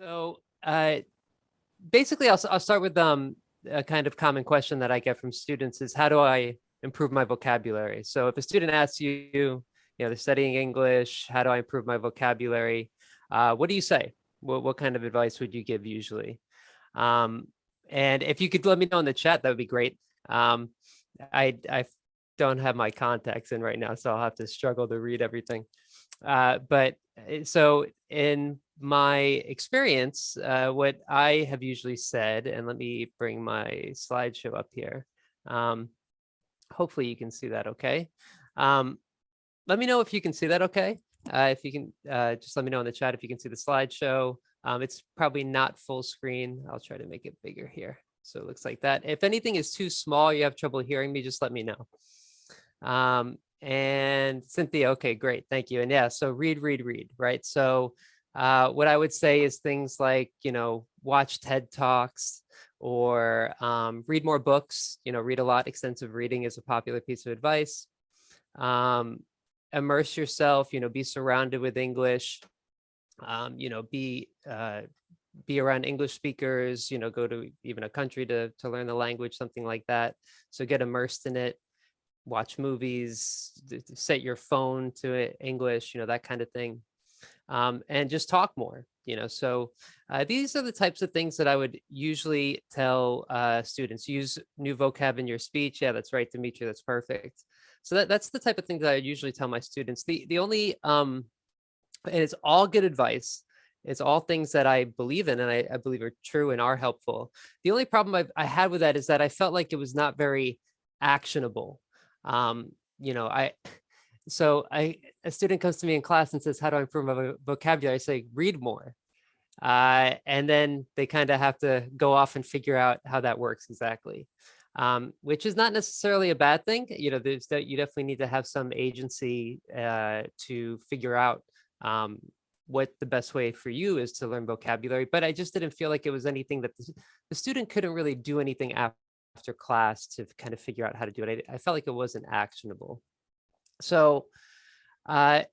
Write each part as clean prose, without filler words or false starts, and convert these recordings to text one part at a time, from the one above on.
So basically, I'll start with a kind of common question that I get from students is how do I improve my vocabulary? So if a student asks you, they're studying English, how do I improve my vocabulary? What do you say? What kind of advice would you give usually? Um, and if you could let me know in the chat, that would be great. I don't have my contacts in right now, so I'll have to struggle to read everything. But so in my experience, what I have usually said, and let me bring my slideshow up here. Hopefully you can see that okay. Let me know if you can see that okay. If you can, just let me know in the chat if you can see the slideshow. It's probably not full screen. I'll try to make it bigger here. So it looks like that. If anything is too small, you have trouble hearing me, just let me know. And Cynthia, okay, great, thank you. And yeah, so read, right? So what I would say is things like, watch TED Talks or read more books, read a lot. Extensive reading is a popular piece of advice. Immerse yourself, be surrounded with English, be around English speakers, go to even a country to learn the language, something like that. So get immersed in it, watch movies, set your phone to English, that kind of thing. And just talk more, so these are the types of things that I would usually tell students. Use new vocab in your speech. Yeah, that's right, Dimitri, that's perfect. So that's the type of thing that I usually tell my students. The only, and it's all good advice. It's all things that I believe in and I believe are true and are helpful. The only problem I had with that is that I felt like it was not very actionable. A student comes to me in class and says, how do I improve my vocabulary? I say, read more. And then they kind of have to go off and figure out how that works exactly, which is not necessarily a bad thing. You definitely need to have some agency to figure out what the best way for you is to learn vocabulary. But I just didn't feel like it was anything that the student couldn't really do anything after class to kind of figure out how to do it. I felt like it wasn't actionable. So that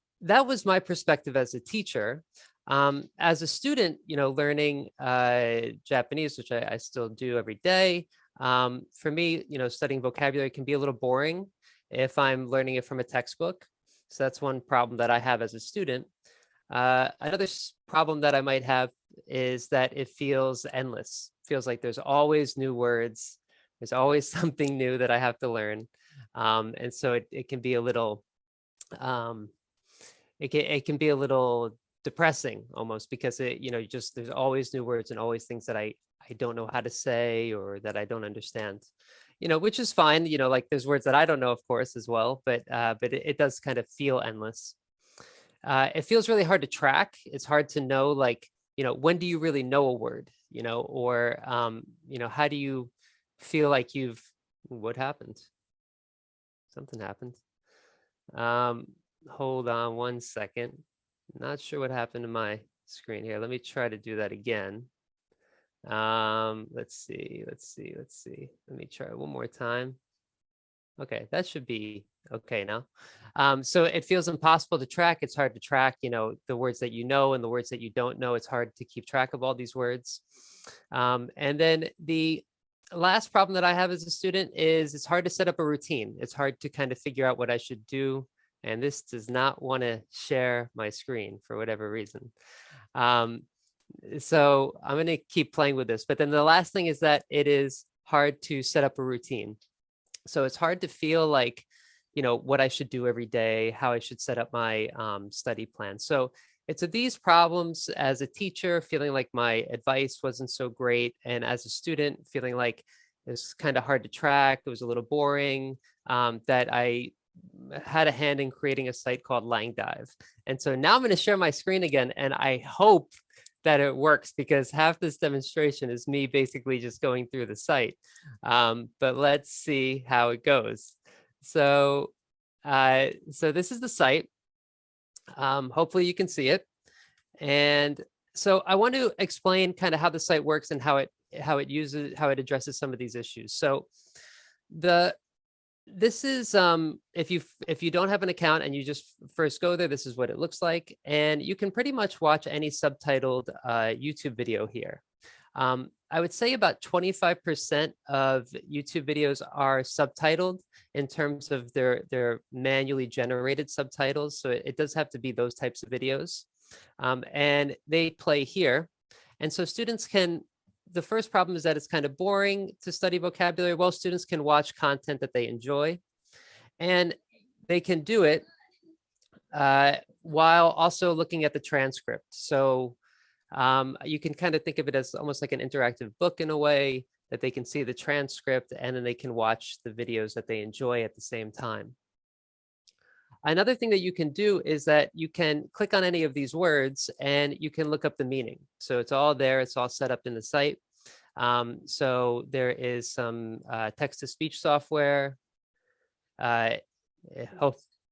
was my perspective as a teacher. As a student, learning Japanese, which I still do every day. For me, studying vocabulary can be a little boring if I'm learning it from a textbook. So that's one problem that I have as a student. Another problem that I might have is that it feels endless. Feels like there's always new words. There's always something new that I have to learn. And so it can be a little, it can be a little depressing almost because there's always new words and always things that I don't know how to say or that I don't understand, which is fine. Like there's words that I don't know, of course, as well, but it does kind of feel endless. It feels really hard to track. It's hard to know, like, when do you really know a word, or, how do you feel like what happened? Something happened. Hold on one second. Not sure what happened to my screen here. Let me try to do that again. Let's see. Let me try one more time. Okay, that should be okay now. So it feels impossible to track. It's hard to track, the words that and the words that you don't know. It's hard to keep track of all these words. And then the last problem that I have as a student is it's hard to set up a routine. It's hard to kind of figure out what I should do. And this does not want to share my screen for whatever reason. So I'm going to keep playing with this. But then the last thing is that it is hard to set up a routine. So it's hard to feel like, what I should do every day, how I should set up my study plan. So it's these problems as a teacher, feeling like my advice wasn't so great. And as a student, feeling like it's kind of hard to track. It was a little boring, that I had a hand in creating a site called Langdive. And so now I'm going to share my screen again. And I hope that it works because half this demonstration is me basically just going through the site. But let's see how it goes. So this is the site. Hopefully you can see it. And so I want to explain kind of how the site works and how it addresses some of these issues. So the This is if you don't have an account and you just first go there, this is what it looks like. And you can pretty much watch any subtitled YouTube video here. I would say about 25% of YouTube videos are subtitled in terms of their manually generated subtitles. So it does have to be those types of videos. And they play here. And so students can, the first problem is that it's kind of boring to study vocabulary. Well, students can watch content that they enjoy, and they can do it while also looking at the transcript. So you can kind of think of it as almost like an interactive book in a way, that they can see the transcript and then they can watch the videos that they enjoy at the same time. Another thing that you can do is that you can click on any of these words and you can look up the meaning. So it's all there, it's all set up in the site. So there is some text-to-speech software. There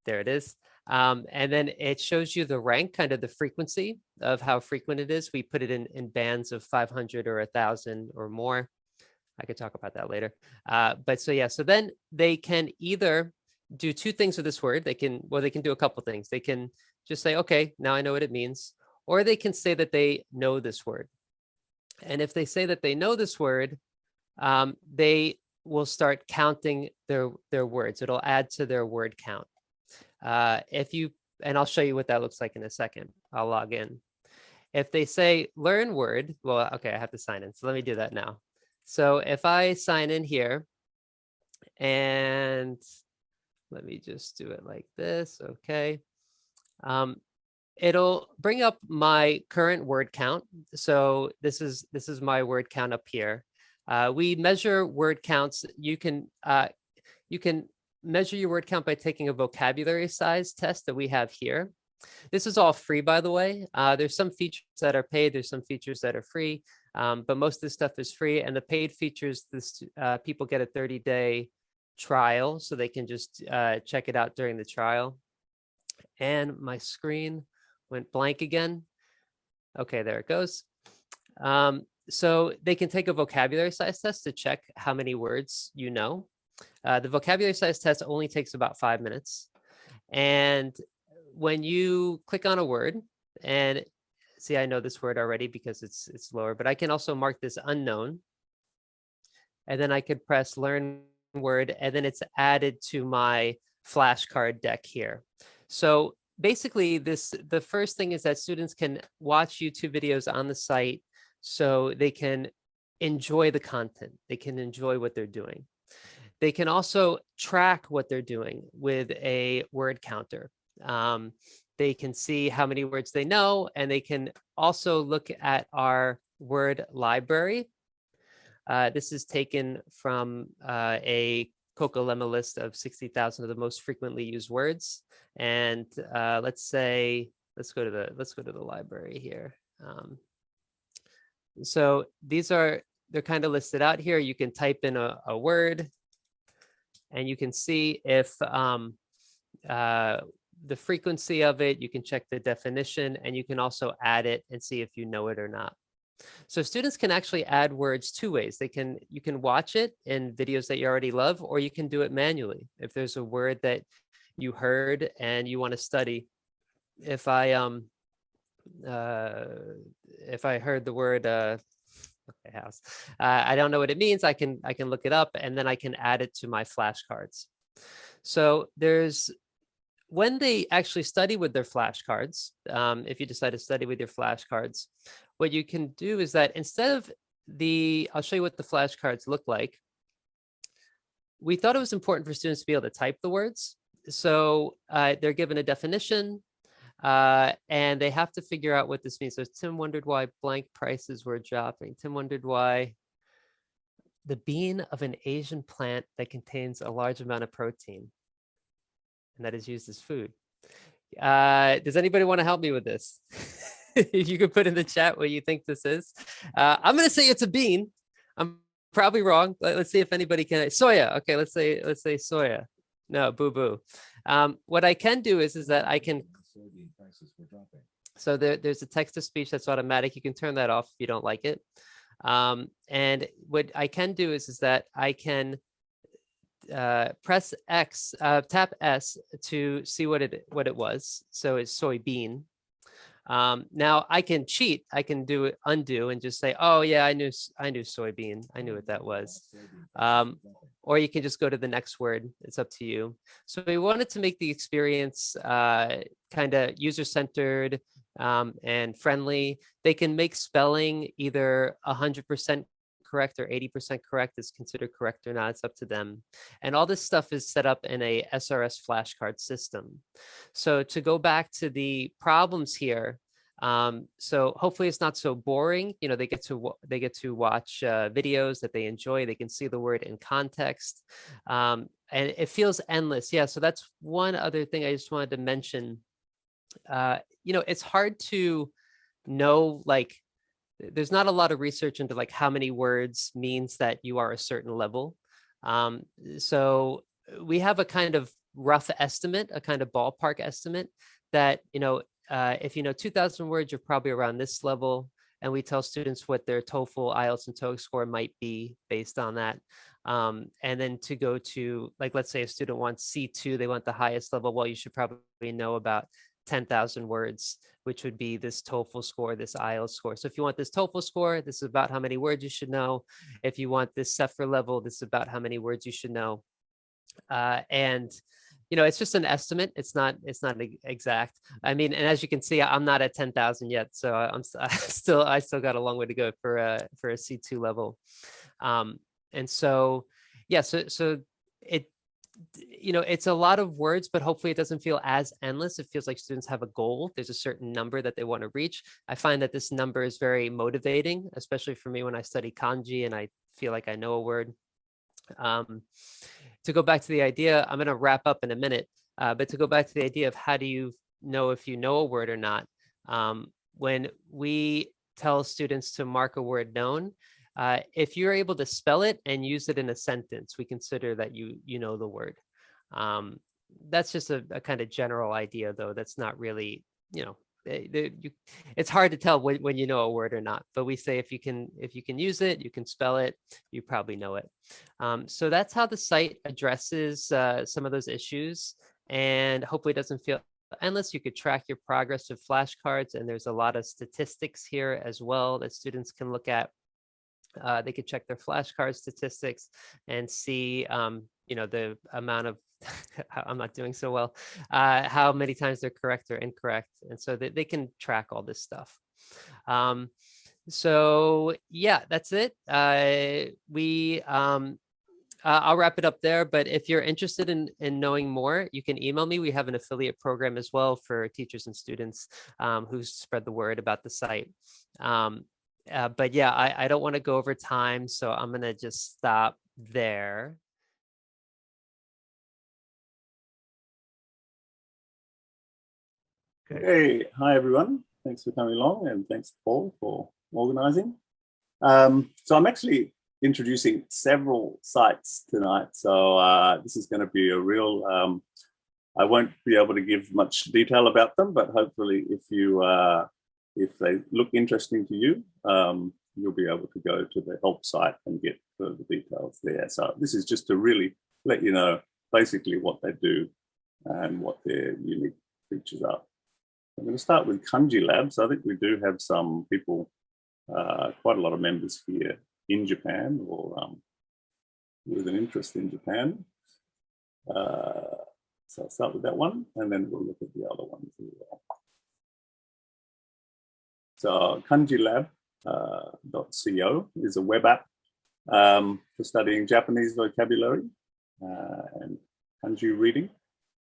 it is. And then it shows you the rank, kind of the frequency of how frequent it is. We put it in bands of 500 or 1,000 or more. I could talk about that later. But so yeah, so then they can either do two things with this word. They can do a couple things. They can just say, okay, now I know what it means. Or they can say that they know this word. And if they say that they know this word, they will start counting their words. It'll add to their word count. And I'll show you what that looks like in a second. I'll log in. If they say learn word, well, okay, I have to sign in. So let me do that now. So if I sign in here, and let me just do it like this, okay. It'll bring up my current word count. So this is my word count up here. We measure word counts. You can measure your word count by taking a vocabulary size test that we have here. This is all free, by the way. There's some features that are paid. There's some features that are free, but most of this stuff is free. And the paid features, people get a 30-day trial, so they can just check it out during the trial. And my screen went blank again. Okay, there it goes. So they can take a vocabulary size test to check how many words you know. The vocabulary size test only takes about 5 minutes. And when you click on a word, and see, I know this word already because it's lower, but I can also mark this unknown. And then I could press learn word, and then it's added to my flashcard deck here. So basically the first thing is that students can watch YouTube videos on the site so they can enjoy the content. They can enjoy what they're doing. They can also track what they're doing with a word counter. They can see how many words they know, and they can also look at our word library. This is taken from a CocoLemma list of 60,000 of the most frequently used words. And let's go to the library here. So they're kind of listed out here. You can type in a word, and you can see if the frequency of it. You can check the definition, and you can also add it and see if you know it or not. So students can actually add words two ways. You can watch it in videos that you already love, or you can do it manually. If there's a word that you heard and you want to study, if I heard the word okay, house, I don't know what it means, I can look it up, and then I can add it to my flashcards. So when they actually study with their flashcards, if you decide to study with your flashcards, what you can do is that instead of I'll show you what the flashcards look like. We thought it was important for students to be able to type the words. So they're given a definition, and they have to figure out what this means. So Tim wondered why blank prices were dropping. Tim wondered why the bean of an Asian plant that contains a large amount of protein and that is used as food. Does anybody want to help me with this? If you could put in the chat what you think this is. I'm going to say it's a bean. I'm probably wrong. Let's see if anybody can. Soya. Okay, let's say soya. No, boo. What I can do is that I can. So there's a text to speech that's automatic. You can turn that off if you don't like it. And what I can do is that I can press X, tap S to see what it was. So it's soybean. Now I can cheat. I can do it undo and just say, oh yeah, I knew soybean. I knew what that was. Or you can just go to the next word. It's up to you. So we wanted to make the experience kind of user-centered and friendly. They can make spelling either 100% correct or 80% correct is considered correct or not. It's up to them. And all this stuff is set up in a SRS flashcard system. So to go back to the problems here, so hopefully it's not so boring. You know, they get to watch videos that they enjoy. They can see the word in context, and it feels endless. Yeah. So that's one other thing I just wanted to mention. You know, it's hard to know, like, there's not a lot of research into like how many words means that you are a certain level. So we have a kind of rough estimate, a kind of ballpark estimate that, you know, if you know 2,000 words, you're probably around this level. And we tell students what their TOEFL, IELTS, and TOEIC score might be based on that. And then to go to, like, let's say a student wants C2, they want the highest level. Well, you should probably know about 10,000 words, which would be this TOEFL score, this IELTS score. So if you want this TOEFL score, this is about how many words you should know. If you want this CEFR level, this is about how many words you should know. And you know, it's just an estimate. It's not exact. I mean, and as you can see, I'm not at 10,000 yet, so I still got a long way to go for a C2 level. And so, yeah, so it, you know, it's a lot of words, but hopefully it doesn't feel as endless. It feels like students have a goal. There's a certain number that they want to reach. I find that this number is very motivating, especially for me when I study kanji and I feel like I know a word. To go back to the idea, I'm going to wrap up in a minute, but to go back to the idea of how do you know if you know a word or not? When we tell students to mark a word known, if you're able to spell it and use it in a sentence, we consider that you know the word. That's just a kind of general idea, though. That's not really, you know, it's hard to tell when you know a word or not, but we say if you can use it, you can spell it, you probably know it. So that's how the site addresses some of those issues, and hopefully it doesn't feel endless. You could track your progress with flashcards, and there's a lot of statistics here as well that students can look at. They could check their flashcard statistics and see, you know, the amount of, I'm not doing so well, how many times they're correct or incorrect. And so they can track all this stuff. So yeah, that's it. I'll wrap it up there, but if you're interested in knowing more, you can email me. We have an affiliate program as well for teachers and students who spread the word about the site. But yeah, I don't want to go over time, so I'm going to just stop there. Okay, hi everyone. Thanks for coming along, and thanks Paul for organizing. So I'm actually introducing several sites tonight. So this is going to be a real, I won't be able to give much detail about them, but hopefully if they look interesting to you, you'll be able to go to the help site and get further details there. So this is just to really let you know basically what they do and what their unique features are. I'm going to start with Kanji Lab. So I think we do have some people, quite a lot of members here in Japan, or with an interest in Japan. So I'll start with that one, and then we'll look at the other ones as well. So Kanji Lab .co is a web app for studying Japanese vocabulary and kanji reading,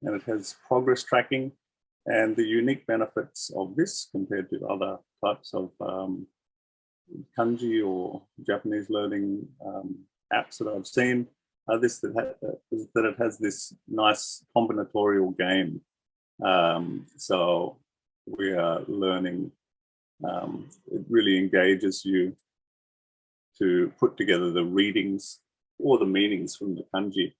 and it has progress tracking. And the unique benefits of this compared to other types of kanji or Japanese learning apps that I've seen is that it has this nice combinatorial game. So we are learning, it really engages you to put together the readings or the meanings from the kanji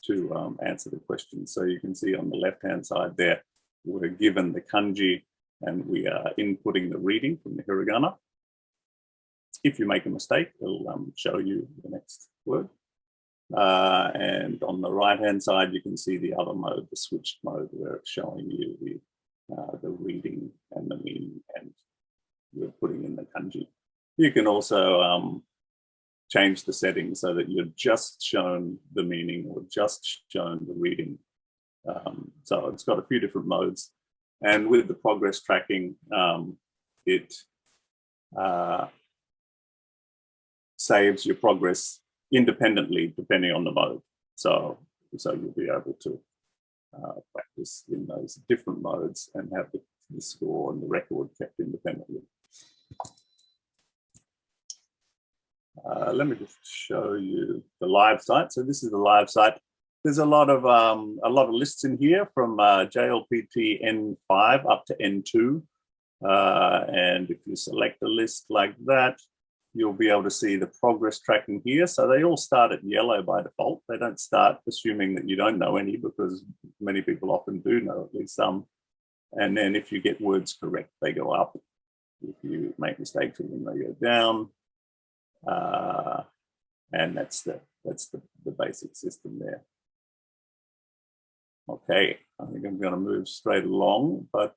to answer the question. So you can see on the left-hand side there, we're given the kanji and we are inputting the reading from the hiragana. If you make a mistake, it'll show you the next word. And on the right-hand side, you can see the other mode, the switched mode, where it's showing you the reading and the meaning, and you're putting in the kanji. You can also change the settings so that you're just shown the meaning or just shown the reading. So it's got a few different modes. And with the progress tracking, it saves your progress independently depending on the mode. So you'll be able to practice in those different modes and have the score and the record kept independently. Let me just show you the live site. So this is the live site. There's a lot of lists in here from JLPT N5 up to N2. And if you select a list like that, you'll be able to see the progress tracking here. So they all start at yellow by default. They don't start assuming that you don't know any, because many people often do know at least some. And then if you get words correct, they go up. If you make mistakes, then they go down. And that's the basic system there. Okay, I think I'm going to move straight along, but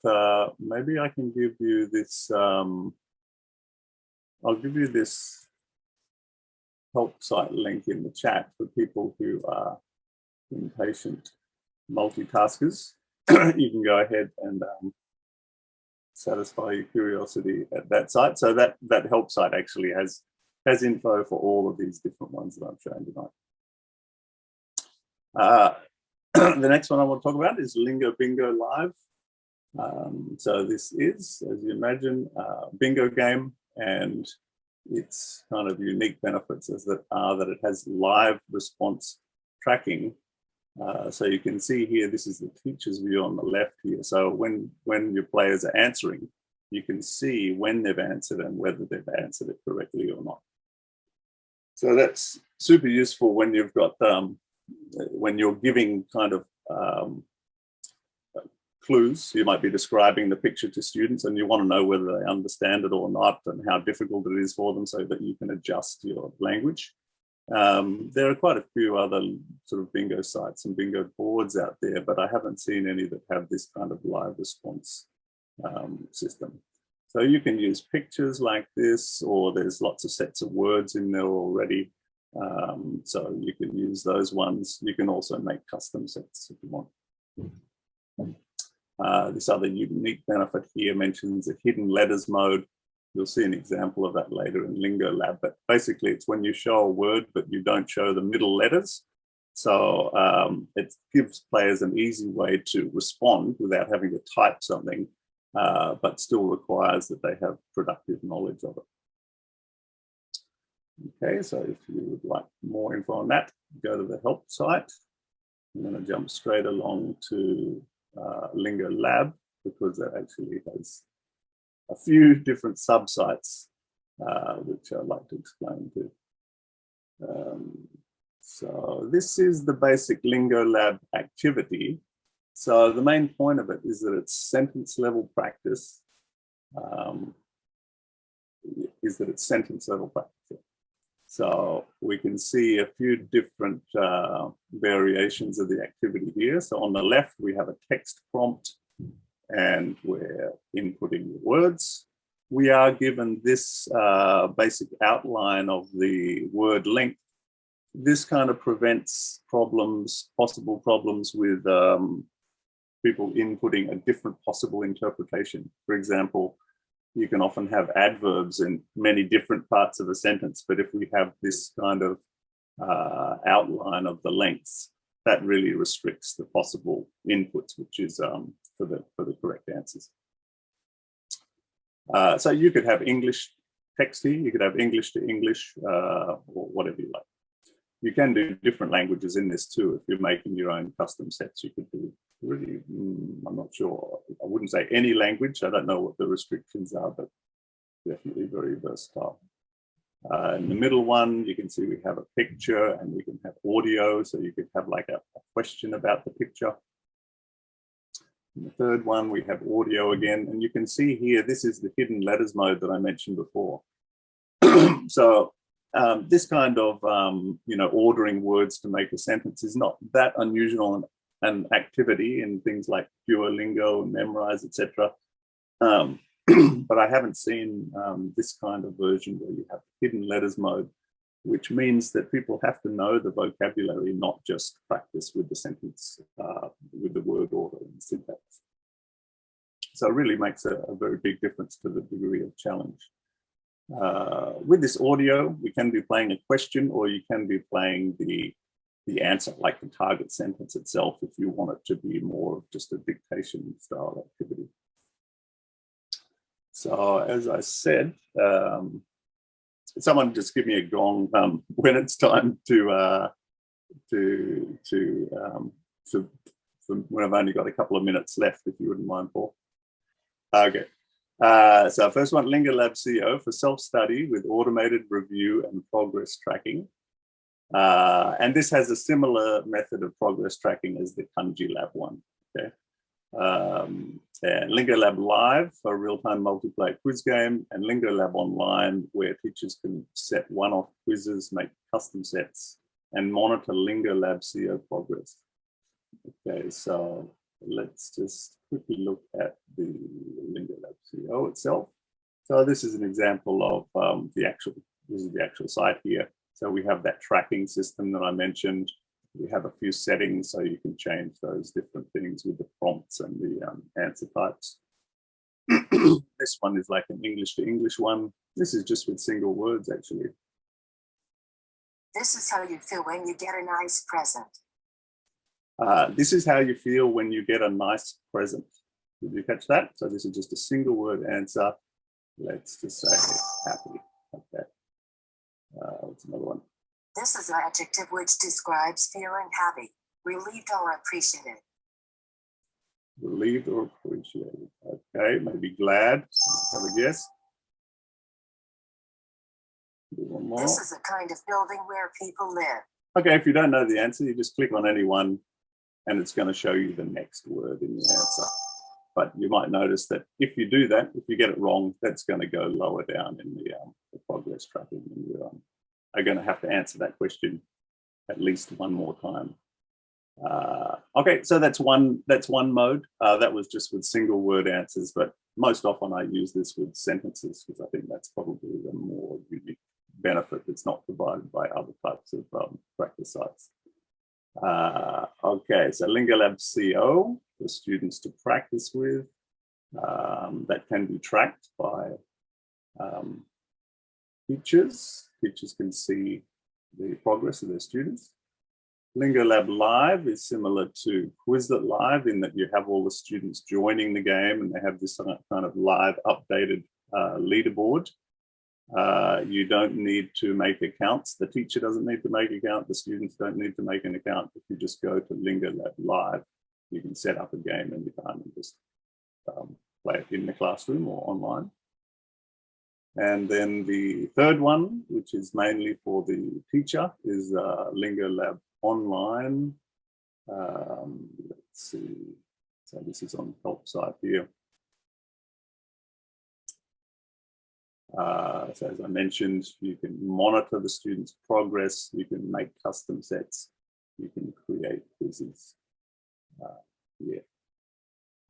maybe I can give you this. I'll give you this help site link in the chat for people who are impatient multitaskers. You can go ahead and satisfy your curiosity at that site. So that help site actually has info for all of these different ones that I'm showing tonight. The next one I want to talk about is Lingo Bingo Live. So this is, as you imagine, a bingo game, and its kind of unique benefits is that it has live response tracking. So you can see here, this is the teacher's view on the left here. So when your players are answering, you can see when they've answered and whether they've answered it correctly or not. So that's super useful when you've got when you're giving kind of clues. You might be describing the picture to students and you want to know whether they understand it or not and how difficult it is for them, so that you can adjust your language. There are quite a few other sort of bingo sites and bingo boards out there, but I haven't seen any that have this kind of live response system. So you can use pictures like this, or there's lots of sets of words in there already. So you can use those ones. You can also make custom sets if you want. This other unique benefit here mentions a hidden letters mode. You'll see an example of that later in Lingo Lab, but basically it's when you show a word but you don't show the middle letters. So it gives players an easy way to respond without having to type something, but still requires that they have productive knowledge of it. Okay, so if you would like more info on that, go to the help site. I'm going to jump straight along to Lingo Lab, because that actually has a few different sub-sites, which I'd like to explain to. So this is the basic Lingo Lab activity. So the main point of it is that it's sentence level practice. So we can see a few different variations of the activity here. So on the left, we have a text prompt and we're inputting the words. We are given this basic outline of the word length. This kind of prevents possible problems with people inputting a different possible interpretation. For example, you can often have adverbs in many different parts of a sentence, but if we have this kind of outline of the lengths, that really restricts the possible inputs, which is for the correct answers. So you could have English text here, you could have English to English, or whatever you like. You can do different languages in this too. If you're making your own custom sets, you could do really, I'm not sure, I wouldn't say any language. I don't know what the restrictions are, but definitely very versatile. In the middle one, you can see we have a picture and we can have audio. So you could have like a question about the picture. In the third one, we have audio again. And you can see here, this is the hidden letters mode that I mentioned before. So this kind of, ordering words to make a sentence is not that unusual an activity in things like Duolingo, Memrise, etc. But I haven't seen this kind of version where you have hidden letters mode, which means that people have to know the vocabulary, not just practice with the sentence, with the word order and syntax. So it really makes a very big difference to the degree of challenge. With this audio, we can be playing a question, or you can be playing the answer, like the target sentence itself, if you want it to be more of just a dictation style activity. So as I said, someone just give me a gong when it's time to when I've only got a couple of minutes left, if you wouldn't mind, Paul. Okay. So first one, LingoLab CEO for self-study with automated review and progress tracking. And this has a similar method of progress tracking as the Kanji Lab one. Okay. And LingoLab Live for a real-time multiplayer quiz game, and LingoLab Online, where teachers can set one-off quizzes, make custom sets, and monitor LingoLab CEO progress. Okay, so let's just quickly look at the LingoLab CEO itself. So this is an example of this is the actual site here. So we have that tracking system that I mentioned. We have a few settings, so you can change those different things with the prompts and the answer types. This one is like an English to English one. This is just with single words, actually. This is how you feel when you get a nice present. This is how you feel when you get a nice present. Did you catch that? So this is just a single word answer. Let's just say happy. Okay. What's another one? This is an adjective which describes feeling happy, relieved or appreciated. Relieved or appreciated. Okay, maybe glad. Let's have a guess. Do one more. This is a kind of building where people live. Okay, if you don't know the answer, you just click on any one and it's going to show you the next word in the answer. But you might notice that if you do that, if you get it wrong, that's going to go lower down in the progress tracking. And you are going to have to answer that question at least one more time. Okay, so that's one mode. That was just with single word answers, but most often I use this with sentences because I think that's probably the more unique benefit that's not provided by other types of practice sites. Okay, so LingoLab CO for students to practice with, that can be tracked by teachers. Teachers can see the progress of their students. LingoLab Live is similar to Quizlet Live in that you have all the students joining the game and they have this kind of live updated leaderboard. You don't need to make accounts. The teacher doesn't need to make an account. The students don't need to make an account. If you just go to LingoLab Live, you can set up a game anytime and just play it in the classroom or online. And then the third one, which is mainly for the teacher, is LingoLab Online. Let's see. So this is on the help site here. So as I mentioned, you can monitor the students' progress, you can make custom sets, you can create quizzes. Yeah.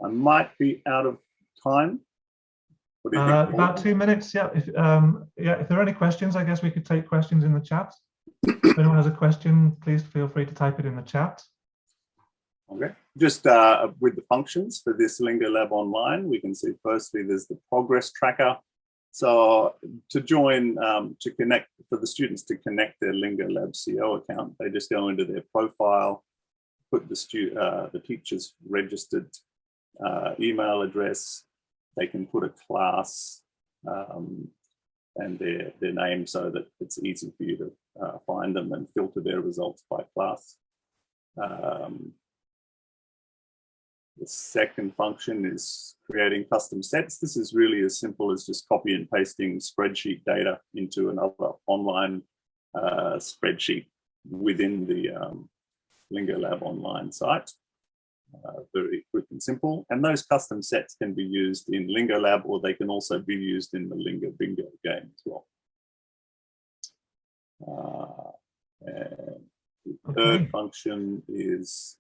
I might be out of time. What do you think? About 2 minutes, yeah. If there are any questions, I guess we could take questions in the chat. If anyone has a question, please feel free to type it in the chat. Okay, just with the functions for this LingoLab Online, we can see firstly there's the progress tracker. So to join, to connect, for the students to connect their LingoLab CO account, they just go into their profile, put the teacher's registered email address, they can put a class and their name so that it's easy for you to find them and filter their results by class. The second function is creating custom sets. This is really as simple as just copy and pasting spreadsheet data into another online spreadsheet within the LingoLab Online site. Very quick and simple. And those custom sets can be used in LingoLab, or they can also be used in the Lingo Bingo game as well. And the Okay. third function is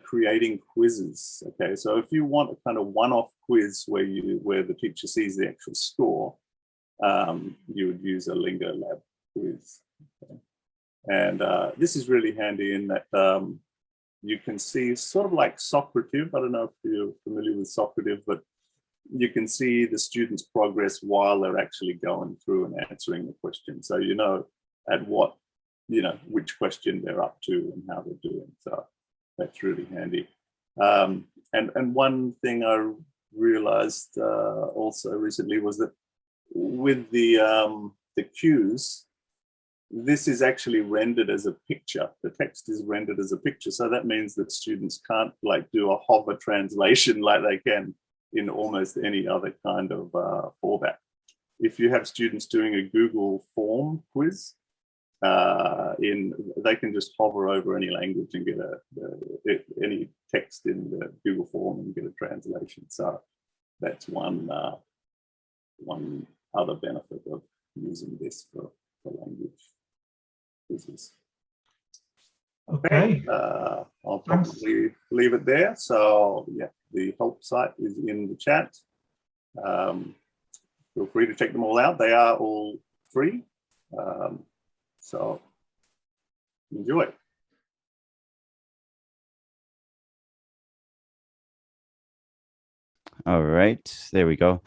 creating quizzes. Okay, so if you want a kind of one-off quiz where the teacher sees the actual score, you would use a Lingo Lab quiz. Okay. And this is really handy in that you can see sort of like Socrative. I don't know if you're familiar with Socrative, but you can see the students' progress while they're actually going through and answering the question. So you know at what, which question they're up to and how they're doing. So that's really handy. And one thing I realized also recently was that with the cues, this is actually rendered as a picture. The text is rendered as a picture. So that means that students can't like do a hover translation like they can in almost any other kind of format. If you have students doing a Google form quiz, they can just hover over any language and get any text in the Google form and get a translation. So that's one other benefit of using this for language quizzes. Okay. I'll probably leave it there. So yeah, the help site is in the chat. Feel free to check them all out. They are all free. So enjoy. All right, there we go.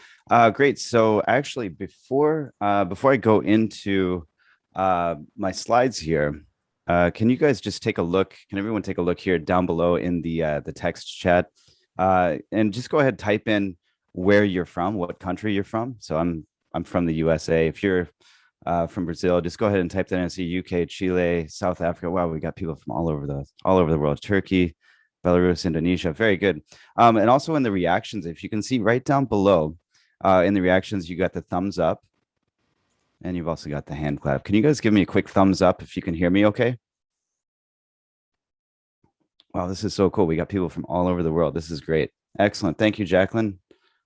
Great. So actually, before I go into my slides here, can you guys just take a look? Can everyone take a look here down below in the text chat, and just go ahead and type in where you're from, what country you're from. So I'm from the USA. If you're from Brazil, just go ahead and type that in. I see UK, Chile, South Africa. Wow, we got people from all over the world. Turkey, Belarus, Indonesia. Very good. And also in the reactions, if you can see right down below, in the reactions, you got the thumbs up, and you've also got the hand clap. Can you guys give me a quick thumbs up if you can hear me okay? Wow, this is so cool. We got people from all over the world. This is great. Excellent. Thank you, Jacqueline.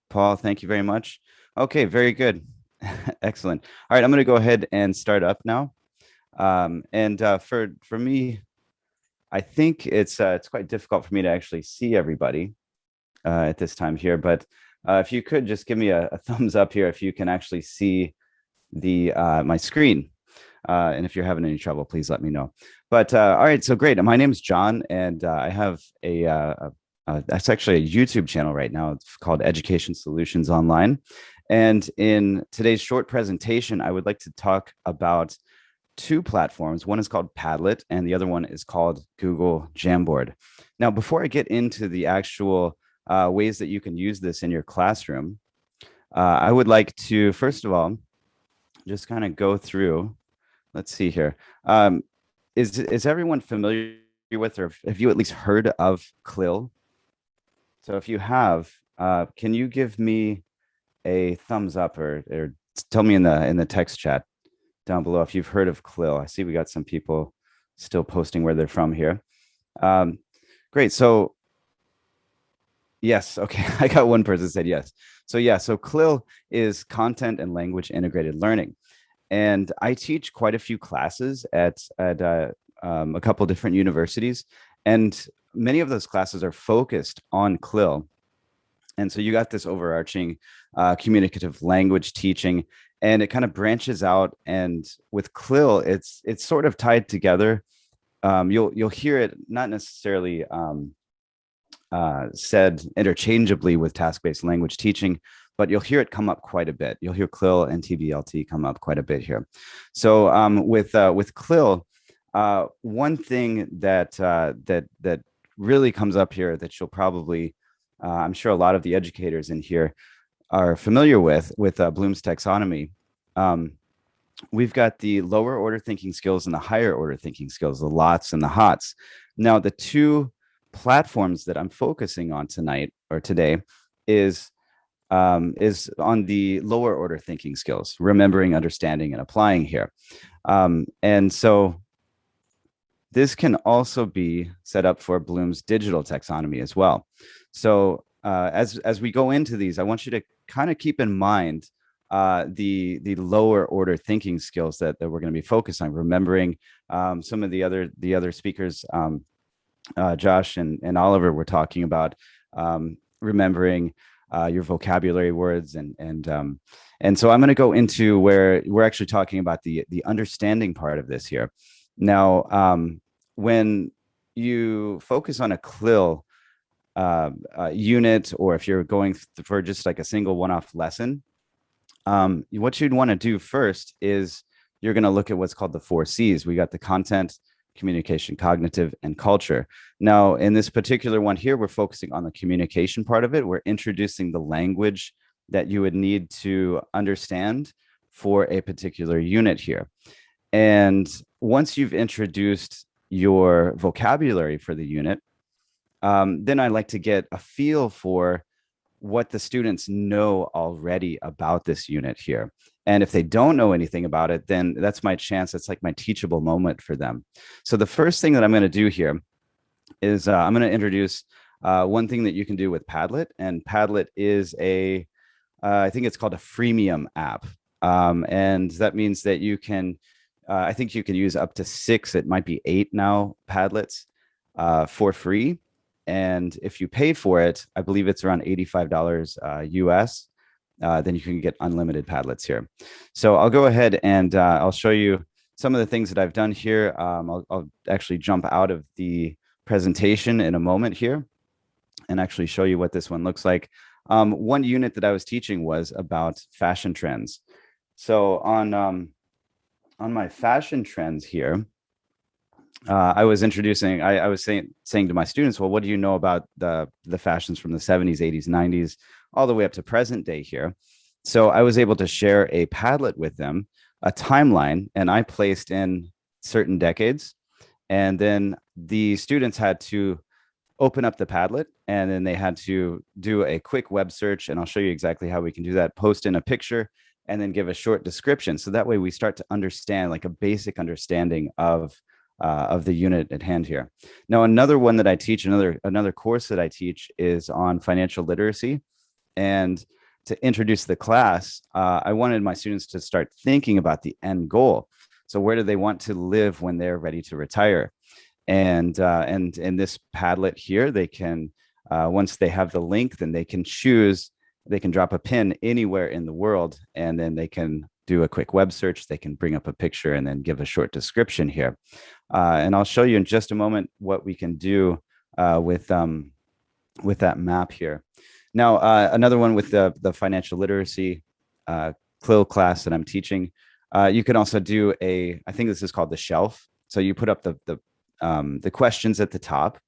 Paul, thank you very much. Okay, very good. Excellent. All right, I'm going to go ahead and start up now. For me, I think it's quite difficult for me to actually see everybody at this time here. But if you could just give me a thumbs up here if you can actually see the my screen. And if you're having any trouble, please let me know. But all right, so great. My name is John, and I have that's actually a YouTube channel right now. It's called Education Solutions Online. And in today's short presentation, I would like to talk about two platforms. One is called Padlet, and the other one is called Google Jamboard. Now, before I get into the actual ways that you can use this in your classroom, I would like to, first of all, just kind of go through. Let's see here. Is everyone familiar with, or have you at least heard of CLIL? So if you have, can you give me a thumbs up or tell me in the text chat down below if you've heard of CLIL? I see we got some people still posting where they're from here. Great. So yes. Okay. I got one person said yes. So yeah. So CLIL is content and language integrated learning. And I teach quite a few classes at a couple different universities, and many of those classes are focused on CLIL. And so you got this overarching communicative language teaching, and it kind of branches out. And with CLIL, it's sort of tied together. You'll hear it not necessarily said interchangeably with task-based language teaching, but you'll hear it come up quite a bit. You'll hear CLIL and TBLT come up quite a bit here. So with CLIL, one thing that really comes up here that you'll probably, I'm sure a lot of the educators in here are familiar with Bloom's taxonomy. We've got the lower order thinking skills and the higher order thinking skills, the lots and the hots. Now, the two platforms that I'm focusing on tonight or today is on the lower order thinking skills, remembering, understanding, and applying here. And so this can also be set up for Bloom's digital taxonomy as well. So as we go into these, I want you to kind of keep in mind the lower order thinking skills that we're going to be focused on, remembering. Some of the other speakers, Josh and Oliver, were talking about remembering your vocabulary words, and so I'm going to go into where we're actually talking about the understanding part of this here. Now, when you focus on a CLIL unit, or if you're going for just like a single one-off lesson, what you'd want to do first is you're going to look at what's called the 4 C's. We got the content, communication, cognitive, and culture. Now, in this particular one here, we're focusing on the communication part of it. We're introducing the language that you would need to understand for a particular unit here. And once you've introduced your vocabulary for the unit, then I like to get a feel for what the students know already about this unit here. And if they don't know anything about it, then that's my chance. It's like my teachable moment for them. So the first thing that I'm going to do here is I'm going to introduce one thing that you can do with Padlet. And Padlet is I think it's called a freemium app. And that means that you can, I think you can use up to 6, it might be 8 now, Padlets for free. And if you pay for it, I believe it's around $85 US, then you can get unlimited Padlets here. So I'll go ahead and I'll show you some of the things that I've done here. I'll actually jump out of the presentation in a moment here and actually show you what this one looks like. One unit that I was teaching was about fashion trends. So on my fashion trends here, I was introducing, I was saying to my students, well, what do you know about the fashions from the 70s, 80s, 90s, all the way up to present day here? So I was able to share a Padlet with them, a timeline, and I placed in certain decades. And then the students had to open up the Padlet, and then they had to do a quick web search. And I'll show you exactly how we can do that. Post in a picture and then give a short description. So that way we start to understand, like a basic understanding of the unit at hand here. Now, another one that I teach, another course that I teach is on financial literacy. And to introduce the class, I wanted my students to start thinking about the end goal. So where do they want to live when they're ready to retire? And in this Padlet here, they can, once they have the link, then they can choose, they can drop a pin anywhere in the world, and then they can do a quick web search. They can bring up a picture and then give a short description here. And I'll show you in just a moment what we can do with that map here. Now, another one with the financial literacy CLIL class that I'm teaching, you can also do I think this is called the shelf. So you put up the questions at the top.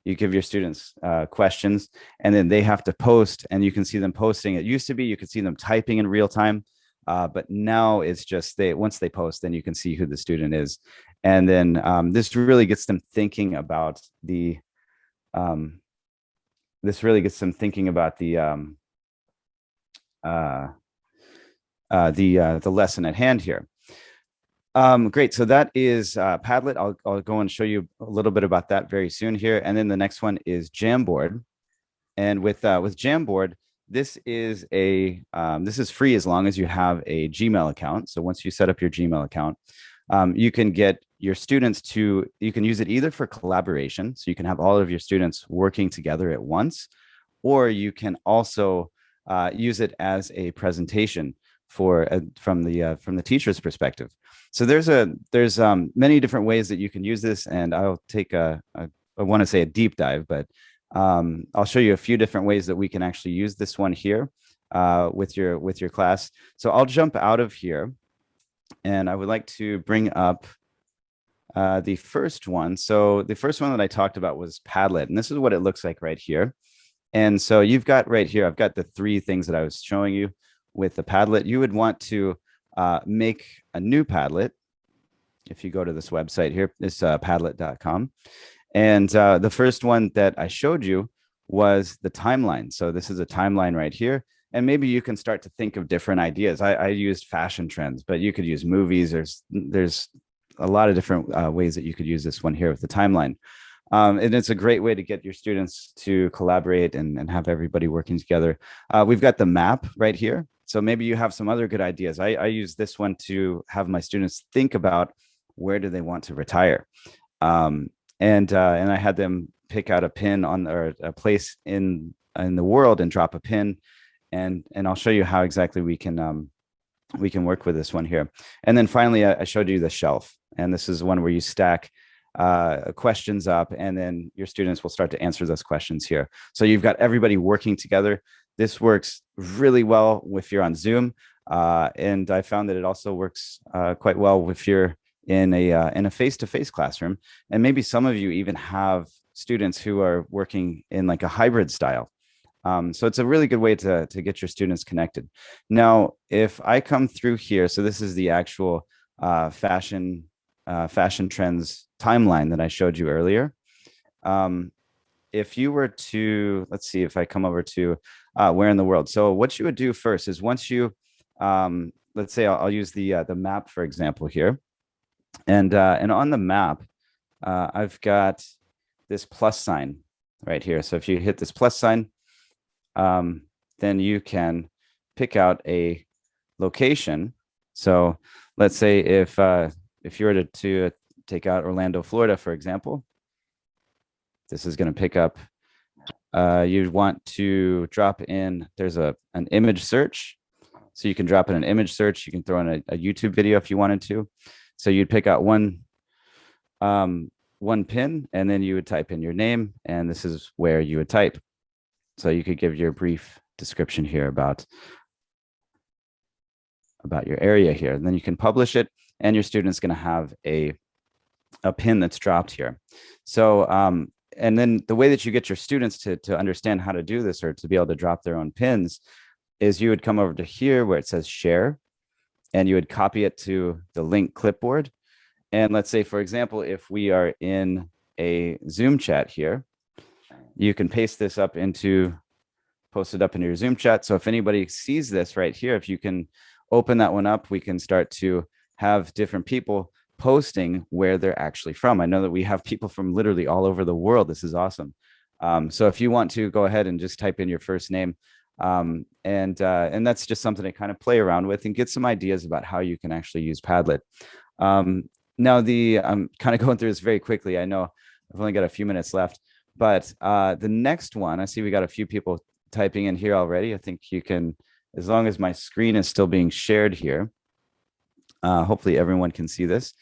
You give your students questions, and then they have to post, and you can see them posting. It used to be you could see them typing in real time. But now it's just once they post, then you can see who the student is. And then this really gets them thinking about the lesson at hand here. Great. So that is Padlet. I'll go and show you a little bit about that very soon here. And then the next one is Jamboard. And with Jamboard, this is free as long as you have a Gmail account. So once you set up your Gmail account, you can get your students you can use it either for collaboration. So you can have all of your students working together at once, or you can also use it as a presentation from the teacher's perspective. So there's many different ways that you can use this, and I'll take I want to say a deep dive, but I'll show you a few different ways that we can actually use this one here with your class. So I'll jump out of here, and I would like to bring up the first one. So the first one that I talked about was Padlet, and this is what it looks like right here. And so you've got right here, I've got the 3 things that I was showing you with the Padlet. You would want to make a new Padlet. If you go to this website here, it's padlet.com. And the first one that I showed you was the timeline. So this is a timeline right here. And maybe you can start to think of different ideas. I used fashion trends, but you could use movies. There's a lot of different ways that you could use this one here with the timeline. And it's a great way to get your students to collaborate and have everybody working together. We've got the map right here. So maybe you have some other good ideas. I use this one to have my students think about where do they want to retire. And I had them pick out a pin on or a place in the world and drop a pin. And I'll show you how exactly we can work with this one here. And then finally, I showed you the shelf. And this is one where you stack questions up, and then your students will start to answer those questions here. So you've got everybody working together. This works really well if you're on Zoom. And I found that it also works quite well if you're in a face-to-face classroom. And maybe some of you even have students who are working in like a hybrid style. So it's a really good way to get your students connected. Now, if I come through here, so this is the actual fashion trends timeline that I showed you earlier. If you were to, let's see if I come over to where in the world. So what you would do first is once you, let's say I'll use the map, for example, here. And on the map, I've got this plus sign right here. So if you hit this plus sign, then you can pick out a location. So let's say if you were to take out Orlando, Florida, for example, this is going to pick up. You'd want to drop in. There's an image search, so you can drop in an image search. You can throw in a YouTube video if you wanted to. So you'd pick out one pin, and then you would type in your name, and this is where you would type. So you could give your brief description here about your area here, and then you can publish it, and your student's going to have a pin that's dropped here. So and then the way that you get your students to understand how to do this, or to be able to drop their own pins, is you would come over to here where it says share, and you would copy it to the link clipboard. And let's say, for example, if we are in a Zoom chat here, you can paste this up post it up into your Zoom chat. So if anybody sees this right here, if you can open that one up, we can start to have different people posting where they're actually from. I know that we have people from literally all over the world. This is awesome. So if you want to go ahead and just type in your first name, and that's just something to kind of play around with and get some ideas about how you can actually use Padlet. Now I'm kind of going through this very quickly. I know I've only got a few minutes left, but the next one, I see we got a few people typing in here already. I think you can, as long as my screen is still being shared here, hopefully everyone can see this.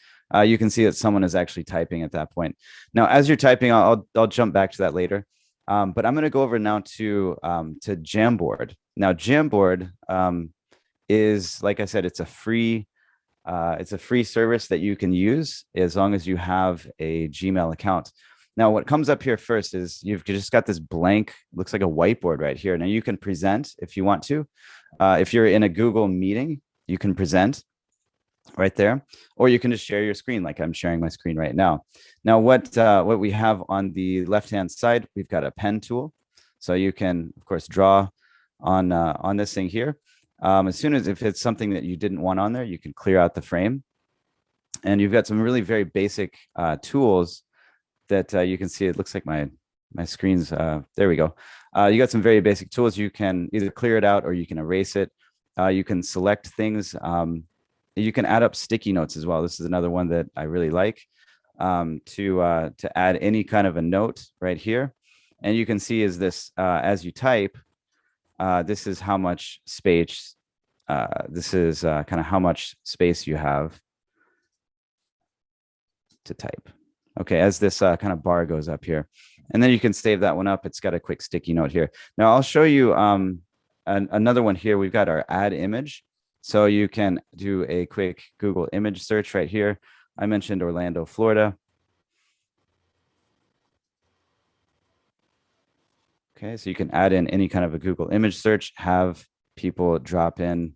You can see that someone is actually typing at that point. Now, as you're typing, I'll jump back to that later. But I'm going to go over now to Jamboard. Now, Jamboard is, like I said, it's a free service that you can use as long as you have a Gmail account. Now, what comes up here first is you've just got this blank, looks like a whiteboard right here. Now, you can present if you want to. If you're in a Google meeting, you can present right there, or you can just share your screen like I'm sharing my screen right now. Now, what we have on the left-hand side, we've got a pen tool. So you can, of course, draw on this thing here. As soon as if it's something that you didn't want on there, you can clear out the frame. And you've got some really very basic tools that you can see. It looks like my screen's, there we go. You got some very basic tools. You can either clear it out or you can erase it. You can select things. You can add up sticky notes as well. This is another one that I really like, to add any kind of a note right here. And you can see is this, as you type, this is how much space, this is kind of how much space you have to type. Okay, as this kind of bar goes up here. And then you can save that one up. It's got a quick sticky note here. Now I'll show you another one here. We've got our add image. So you can do a quick Google image search right here. I mentioned Orlando, Florida. Okay, so you can add in any kind of a Google image search, have people drop in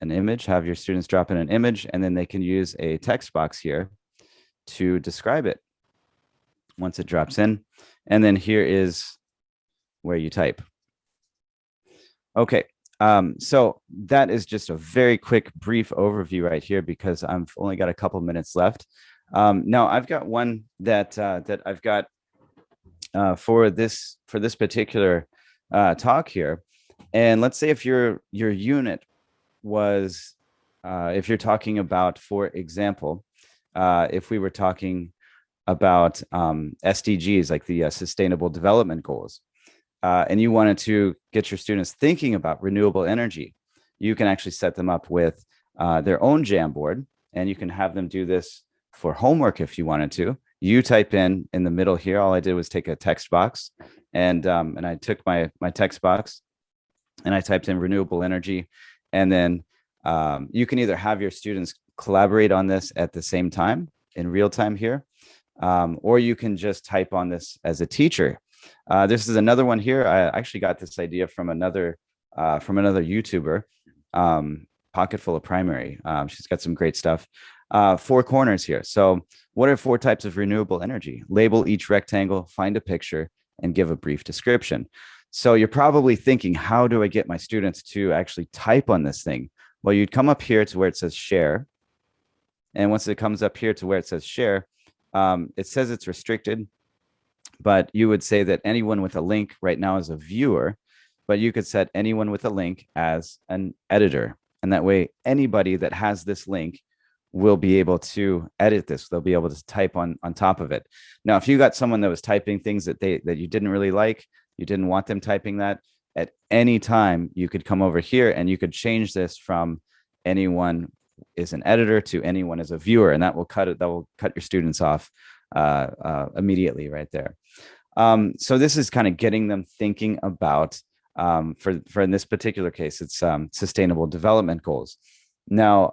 an image, have your students drop in an image, and then they can use a text box here to describe it once it drops in. And then here is where you type. Okay, so that is just a very quick, brief overview right here because I've only got a couple minutes left. Now I've got one that I've got for this particular talk here. And let's say if your unit was, if you're talking about, for example, if we were talking about SDGs, like the Sustainable Development Goals, and you wanted to get your students thinking about renewable energy, you can actually set them up with their own Jamboard, and you can have them do this for homework if you wanted to. You type in the middle here. All I did was take a text box, and I took my text box, and I typed in renewable energy, and then you can either have your students collaborate on this at the same time in real time here, or you can just type on this as a teacher. This is another one here. I actually got this idea from another YouTuber, Pocketful of Primary. She's got some great stuff. 4 corners here. So what are 4 types of renewable energy? Label each rectangle, find a picture, and give a brief description. So you're probably thinking, how do I get my students to actually type on this thing? Well, you'd come up here to where it says share. And once it comes up here to where it says share, it says it's restricted, but you would say that anyone with a link right now is a viewer, but you could set anyone with a link as an editor. And that way, anybody that has this link will be able to edit this. They'll be able to type on top of it. Now, if you got someone that was typing things that you didn't really like, you didn't want them typing that, at any time, you could come over here and you could change this from anyone is an editor to anyone is a viewer, and that will cut your students off immediately right there. So this is kind of getting them thinking about, for in this particular case, it's sustainable development goals. Now,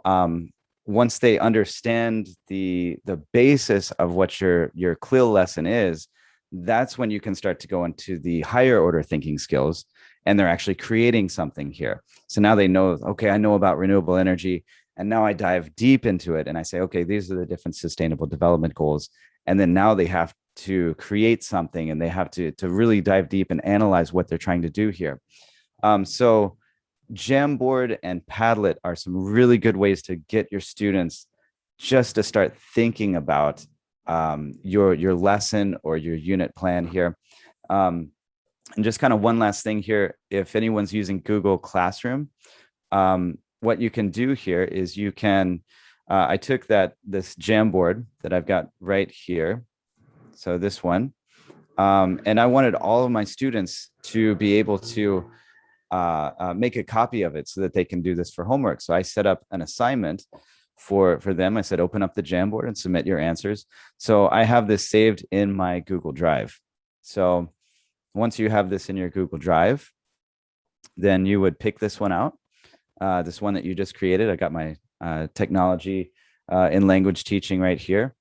once they understand the basis of what your CLIL lesson is, that's when you can start to go into the higher order thinking skills, and they're actually creating something here. So now they know, okay, I know about renewable energy, and now I dive deep into it and I say, okay, these are the different sustainable development goals. And then now they have to create something, and they have to really dive deep and analyze what they're trying to do here. So Jamboard and Padlet are some really good ways to get your students just to start thinking about your lesson or your unit plan here. And just kind of one last thing here, if anyone's using Google Classroom, what you can do here is you can, I took this Jamboard that I've got right here, so this one, and I wanted all of my students to be able to make a copy of it so that they can do this for homework. So I set up an assignment for them. I said, open up the Jamboard and submit your answers. So I have this saved in my Google Drive. So once you have this in your Google Drive, then you would pick this one out, this one that you just created. I got my technology in language teaching right here.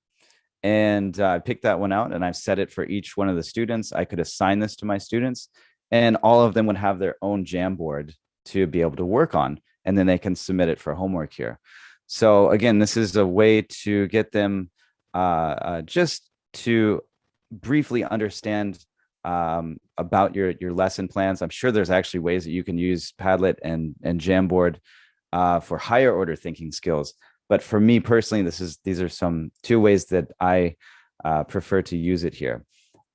And I picked that one out, and I've set it for each one of the students. I could assign this to my students, and all of them would have their own Jamboard to be able to work on, and then they can submit it for homework here. So again, this is a way to get them just to briefly understand about your lesson plans. I'm sure there's actually ways that you can use Padlet and Jamboard for higher order thinking skills. But for me personally, these are 2 ways that I prefer to use it here.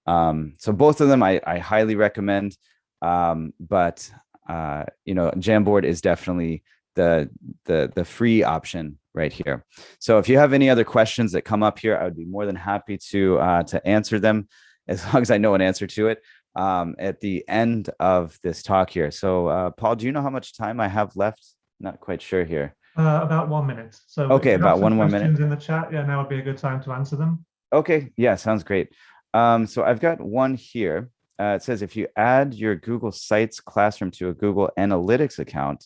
So both of them I highly recommend, but Jamboard is definitely the free option right here. So if you have any other questions that come up here, I would be more than happy to answer them, as long as I know an answer to it at the end of this talk here. So Paul, do you know how much time I have left? Not quite sure here. About 1 minute. So okay, about 1 more minute. Questions in the chat. Yeah, now would be a good time to answer them. Okay, yeah, sounds great. So I've got one here. It says, if you add your Google Sites Classroom to a Google Analytics account,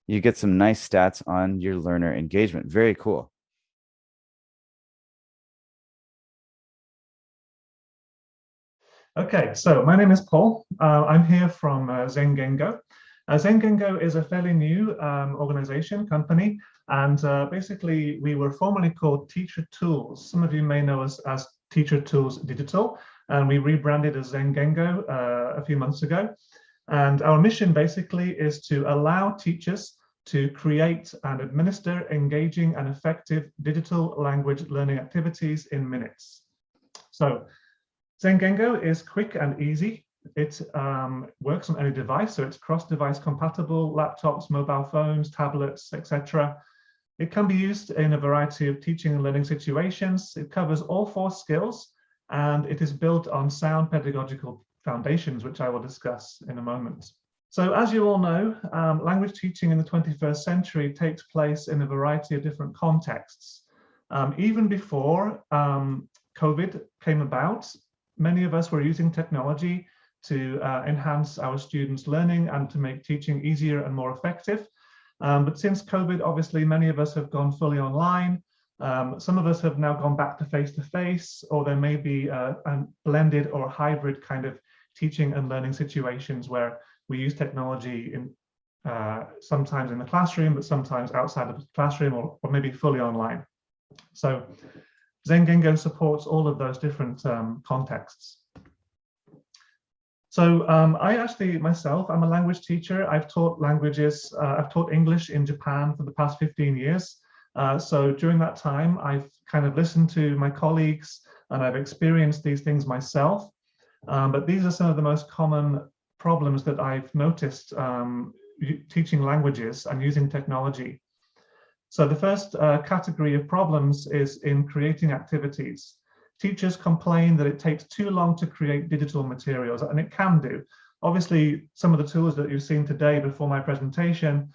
you get some nice stats on your learner engagement. Very cool. Okay, so my name is Paul. I'm here from ZenGengo. ZenGengo is a fairly new organization, company, and basically we were formerly called Teacher Tools. Some of you may know us as Teacher Tools Digital, and we rebranded as ZenGengo a few months ago. And our mission basically is to allow teachers to create and administer engaging and effective digital language learning activities in minutes. So ZenGengo is quick and easy. It works on any device, so it's cross-device compatible, laptops, mobile phones, tablets, etc. It can be used in a variety of teaching and learning situations. It covers all 4 skills, and it is built on sound pedagogical foundations, which I will discuss in a moment. So as you all know, language teaching in the 21st century takes place in a variety of different contexts. Even before COVID came about, many of us were using technology to enhance our students' learning and to make teaching easier and more effective. But since COVID, obviously, many of us have gone fully online. Some of us have now gone back to face-to-face, or there may be a blended or hybrid kind of teaching and learning situations where we use technology in sometimes in the classroom, but sometimes outside of the classroom, or maybe fully online. So ZenGengo supports all of those different contexts. So I actually myself, I'm a language teacher. I've taught languages, I've taught English in Japan for the past 15 years. So during that time, I've kind of listened to my colleagues and I've experienced these things myself. But these are some of the most common problems that I've noticed teaching languages and using technology. So the first category of problems is in creating activities. Teachers complain that it takes too long to create digital materials, and it can do. Obviously, some of the tools that you've seen today before my presentation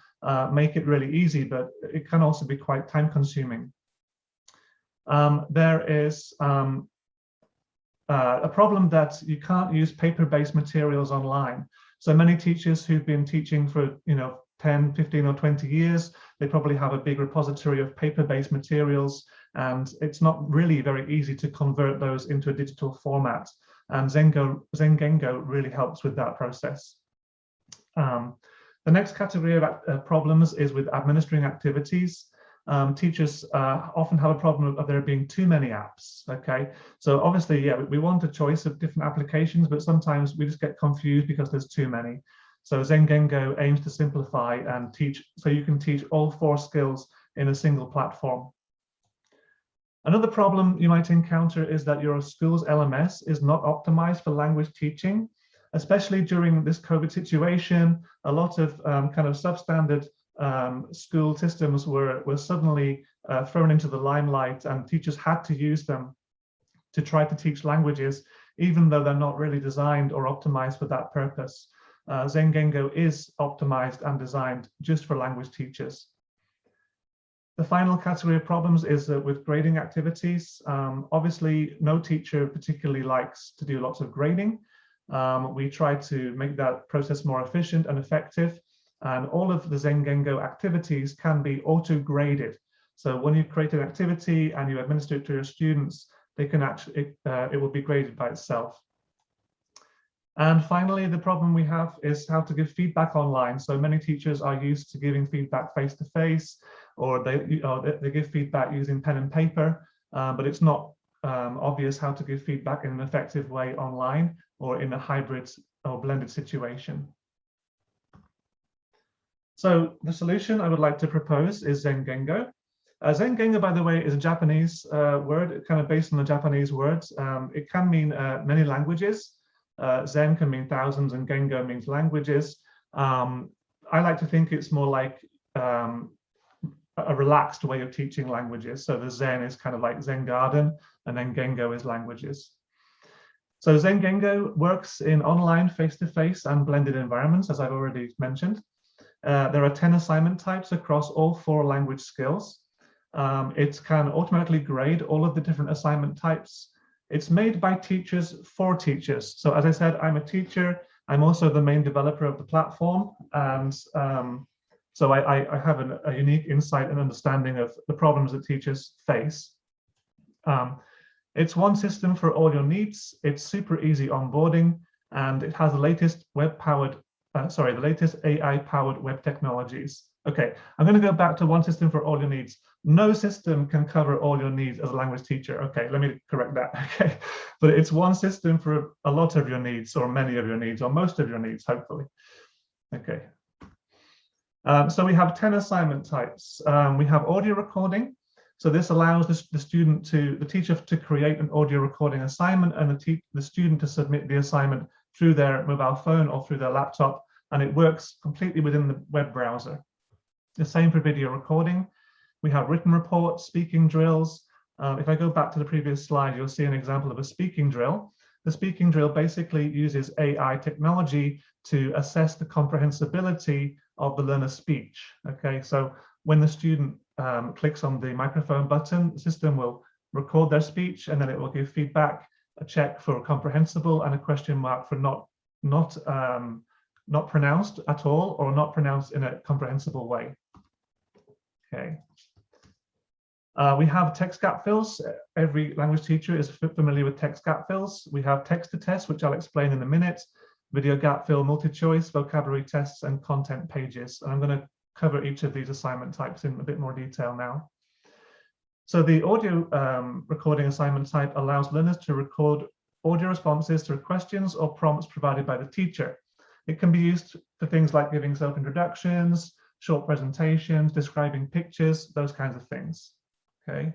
make it really easy, but it can also be quite time-consuming. There is a problem that you can't use paper-based materials online. So many teachers who've been teaching for 10, 15 or 20 years, they probably have a big repository of paper-based materials, and it's not really very easy to convert those into a digital format. And ZenGengo really helps with that process. The next category of problems is with administering activities. Teachers often have a problem of there being too many apps, okay? So obviously, yeah, we want a choice of different applications, but sometimes we just get confused because there's too many. So ZenGengo aims to simplify and teach, so you can teach all 4 skills in a single platform. Another problem you might encounter is that your school's LMS is not optimized for language teaching, especially during this COVID situation. A lot of kind of substandard school systems were suddenly thrown into the limelight, and teachers had to use them to try to teach languages, even though they're not really designed or optimized for that purpose. ZenGengo is optimized and designed just for language teachers. The final category of problems is with grading activities. Obviously, no teacher particularly likes to do lots of grading. We try to make that process more efficient and effective. And all of the ZenGengo activities can be auto-graded. So when you create an activity and you administer it to your students, they can actually, it will be graded by itself. And finally, the problem we have is how to give feedback online. So many teachers are used to giving feedback face-to-face, or they give feedback using pen and paper, but it's not obvious how to give feedback in an effective way online or in a hybrid or blended situation. So the solution I would like to propose is ZenGengo. ZenGengo, by the way, is a Japanese word, kind of based on the Japanese words. It can mean many languages. Zen can mean thousands and Gengo means languages. I like to think it's more like a relaxed way of teaching languages. So the Zen is kind of like Zen garden, and then Gengo is languages. So ZenGengo works in online, face-to-face and blended environments, as I've already mentioned. There are 10 assignment types across all 4 language skills. It can automatically grade all of the different assignment types. It's made by teachers for teachers. So as I said, I'm a teacher. I'm also the main developer of the platform. And so I have a unique insight and understanding of the problems that teachers face. It's one system for all your needs. It's super easy onboarding, and it has the latest the latest AI-powered web technologies. Okay, I'm going to go back to one system for all your needs. No system can cover all your needs as a language teacher. Okay, let me correct that. Okay, but it's one system for a lot of your needs, or many of your needs, or most of your needs, hopefully. Okay. So we have 10 assignment types. We have audio recording. So this allows the teacher to create an audio recording assignment, and the student to submit the assignment through their mobile phone or through their laptop, and it works completely within the web browser. The same for video recording. We have written reports, speaking drills. If I go back to the previous slide, you'll see an example of a speaking drill. The speaking drill basically uses AI technology to assess the comprehensibility of the learner's speech. Okay, so when the student clicks on the microphone button, the system will record their speech, and then it will give feedback, a check for comprehensible and a question mark for not pronounced at all or not pronounced in a comprehensible way. Okay. We have text gap fills. Every language teacher is familiar with text gap fills. We have text to test, which I'll explain in a minute, video gap fill, multi-choice, vocabulary tests, and content pages. And I'm going to cover each of these assignment types in a bit more detail now. So the audio recording assignment type allows learners to record audio responses to questions or prompts provided by the teacher. It can be used for things like giving self-introductions, short presentations, describing pictures, those kinds of things. Okay.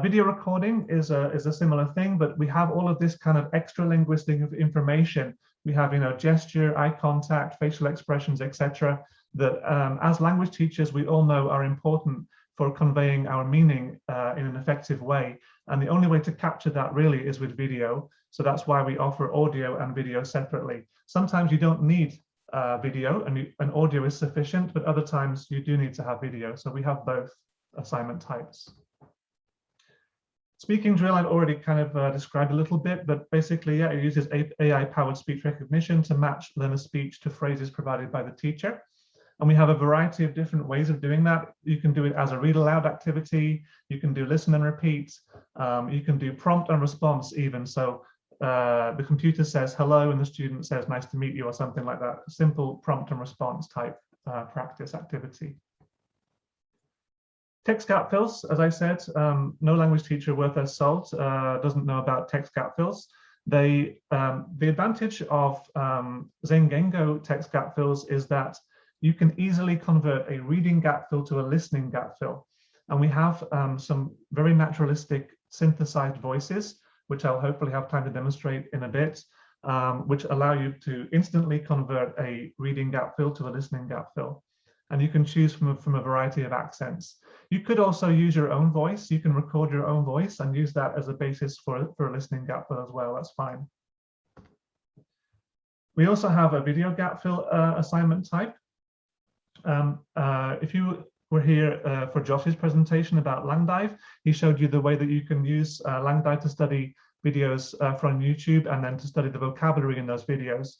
Video recording is a similar thing, but we have all of this kind of extra linguistic information. We have, gesture, eye contact, facial expressions, etc. that as language teachers, we all know are important for conveying our meaning in an effective way. And the only way to capture that really is with video. So that's why we offer audio and video separately. Sometimes you don't need video and audio is sufficient, but other times you do need to have video. So we have both assignment types. Speaking drill, I've already kind of described a little bit, but basically, yeah, it uses AI-powered speech recognition to match learner speech to phrases provided by the teacher. And we have a variety of different ways of doing that. You can do it as a read aloud activity. You can do listen and repeat. You can do prompt and response even. So the computer says hello and the student says nice to meet you or something like that. A simple prompt and response type practice activity. Text gap fills, as I said, no language teacher worth their salt doesn't know about text gap fills. The advantage of ZenGengo text gap fills is that you can easily convert a reading gap fill to a listening gap fill. And we have some very naturalistic synthesized voices, which I'll hopefully have time to demonstrate in a bit, which allow you to instantly convert a reading gap fill to a listening gap fill. And you can choose from a variety of accents. You could also use your own voice. You can record your own voice and use that as a basis for a listening gap fill as well. That's fine. We also have a video gap fill assignment type. If you were here for Josh's presentation about Langdive, he showed you the way that you can use Langdive to study videos from YouTube and then to study the vocabulary in those videos.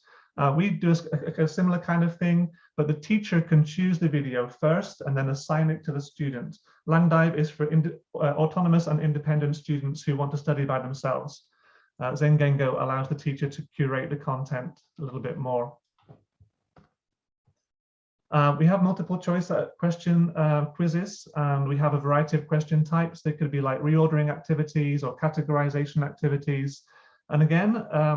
We do a similar kind of thing, but the teacher can choose the video first and then assign it to the student. Langdive is for autonomous and independent students who want to study by themselves. ZenGengo allows the teacher to curate the content a little bit more. We have multiple choice question quizzes, and we have a variety of question types. They could be like reordering activities or categorization activities. And again,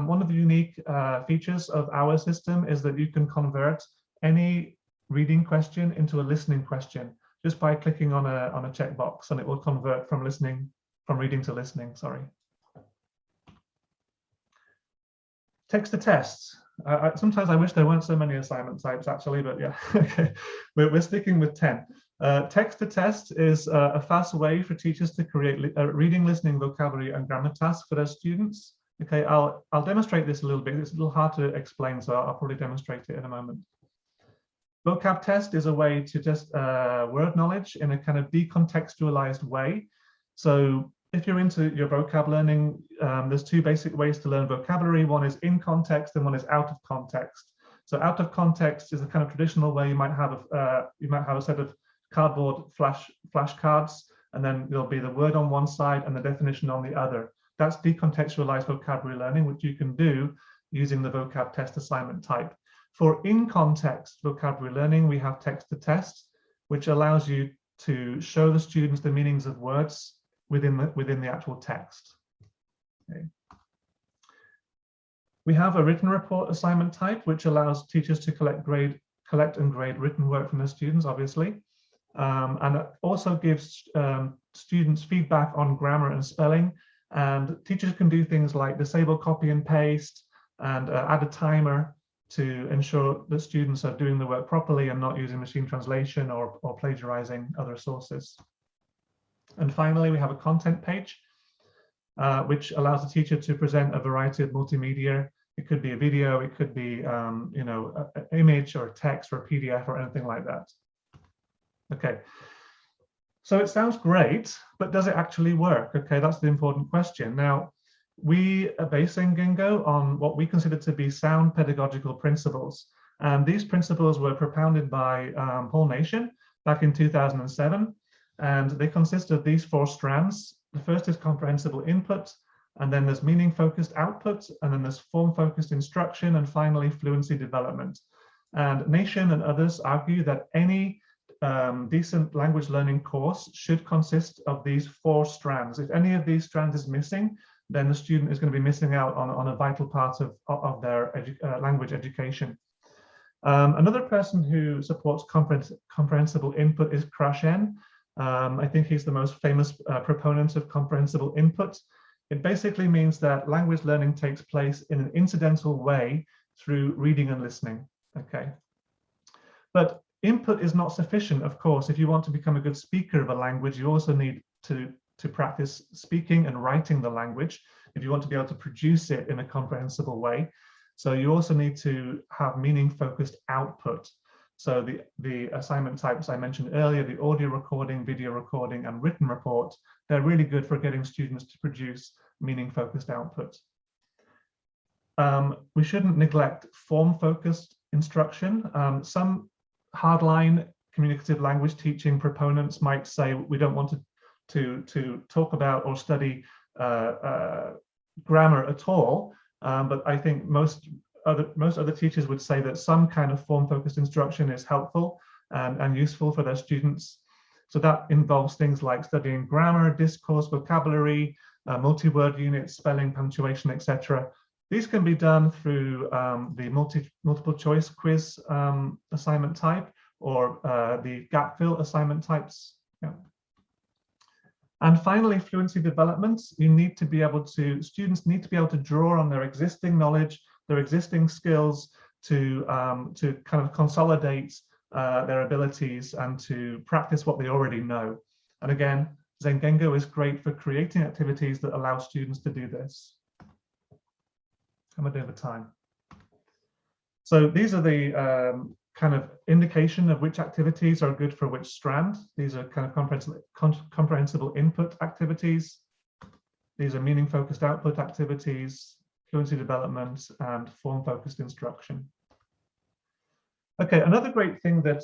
one of the unique features of our system is that you can convert any reading question into a listening question just by clicking on a checkbox, and it will convert from reading to listening, sorry. Text to test. Sometimes I wish there weren't so many assignment types actually, but yeah, okay. We're sticking with 10. Text to test is a fast way for teachers to create reading, listening, vocabulary, and grammar tasks for their students. Okay, I'll demonstrate this a little bit. It's a little hard to explain, so I'll probably demonstrate it in a moment. Vocab test is a way to test word knowledge in a kind of decontextualized way. So if you're into your vocab learning, there's two basic ways to learn vocabulary. One is in context and one is out of context. So out of context is a kind of traditional way you might have a set of cardboard flashcards, and then there'll be the word on one side and the definition on the other. That's decontextualized vocabulary learning, which you can do using the vocab test assignment type. For in-context vocabulary learning, we have text to test, which allows you to show the students the meanings of words within the actual text. Okay. We have a written report assignment type, which allows teachers to collect and grade written work from their students, obviously. And it also gives students feedback on grammar and spelling. And teachers can do things like disable copy and paste, and add a timer to ensure that students are doing the work properly and not using machine translation or plagiarizing other sources. And finally, we have a content page, which allows the teacher to present a variety of multimedia. It could be a video, it could be you know, an image or text or a PDF or anything like that. Okay, so it sounds great, but does it actually work? Okay, that's the important question. Now, we base ZenGengo on what we consider to be sound pedagogical principles. And these principles were propounded by Paul Nation back in 2007. And they consist of these 4 strands. The first is comprehensible input, and then there's meaning-focused output, and then there's form-focused instruction, and finally fluency development. And Nation and others argue that any decent language learning course should consist of these 4 strands. If any of these strands is missing, then the student is going to be missing out on a vital part of their language education. Another person who supports comprehensible input is Raine. I think he's the most famous proponent of comprehensible input. It basically means that language learning takes place in an incidental way through reading and listening. Okay, but input is not sufficient, of course. If you want to become a good speaker of a language, you also need to practice speaking and writing the language if you want to be able to produce it in a comprehensible way. So you also need to have meaning-focused output. So the assignment types I mentioned earlier, the audio recording, video recording, and written report, they're really good for getting students to produce meaning-focused output. We shouldn't neglect form-focused instruction. Some hardline communicative language teaching proponents might say we don't want to talk about or study grammar at all, but I think most other teachers would say that some kind of form-focused instruction is helpful and useful for their students. So that involves things like studying grammar, discourse, vocabulary, multi-word units, spelling, punctuation, etc. These can be done through the multiple choice quiz assignment type or the gap fill assignment types. Yeah. And finally, fluency development. Students need to be able to draw on their existing knowledge, their existing skills to kind of consolidate their abilities and to practice what they already know. And again, ZenGengo is great for creating activities that allow students to do this. How am I doing for time? So these are the kind of indication of which activities are good for which strand. These are kind of comprehensible input activities. These are meaning-focused output activities, fluency development, and form-focused instruction. Okay, another great thing that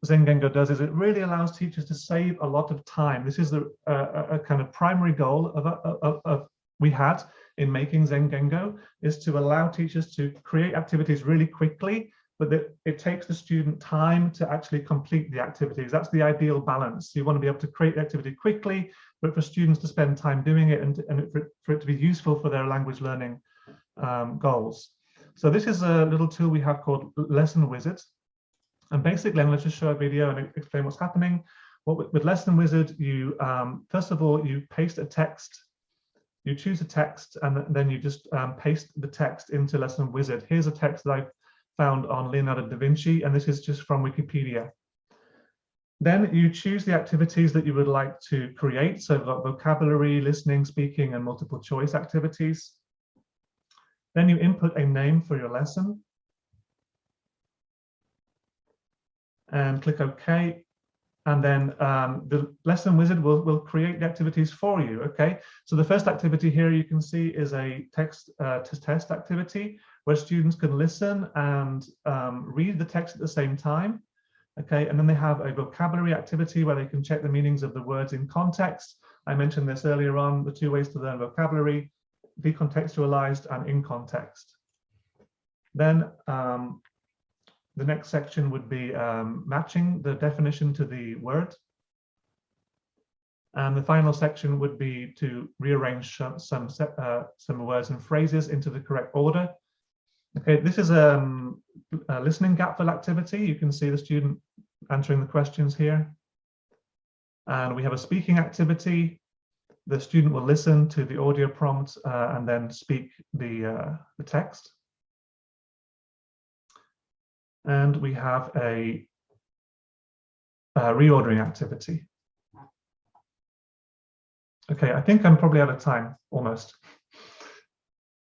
ZenGengo does is it really allows teachers to save a lot of time. This is a kind of primary goal we had in making ZenGengo, is to allow teachers to create activities really quickly, but that it takes the student time to actually complete the activities. That's the ideal balance. You want to be able to create the activity quickly, but for students to spend time doing it and for it to be useful for their language learning goals. So this is a little tool we have called Lesson Wizard. And basically, I'm going to just show a video and explain what's happening. With Lesson Wizard, you first of all, you paste a text. You choose a text and then you just paste the text into Lesson Wizard. Here's a text that I've found on Leonardo da Vinci, and this is just from Wikipedia. Then you choose the activities that you would like to create. So vocabulary, listening, speaking, and multiple choice activities. Then you input a name for your lesson. And click OK. And then the Lesson Wizard will create the activities for you, okay? So the first activity here you can see is a text to test activity where students can listen and read the text at the same time, okay? And then they have a vocabulary activity where they can check the meanings of the words in context. I mentioned this earlier on, the 2 ways to learn vocabulary, decontextualized and in context. Then the next section would be matching the definition to the word. And the final section would be to rearrange some words and phrases into the correct order. Okay, this is a listening gap fill activity. You can see the student answering the questions here. And we have a speaking activity. The student will listen to the audio prompt and then speak the text. And we have a reordering activity. Okay, I think I'm probably out of time, almost.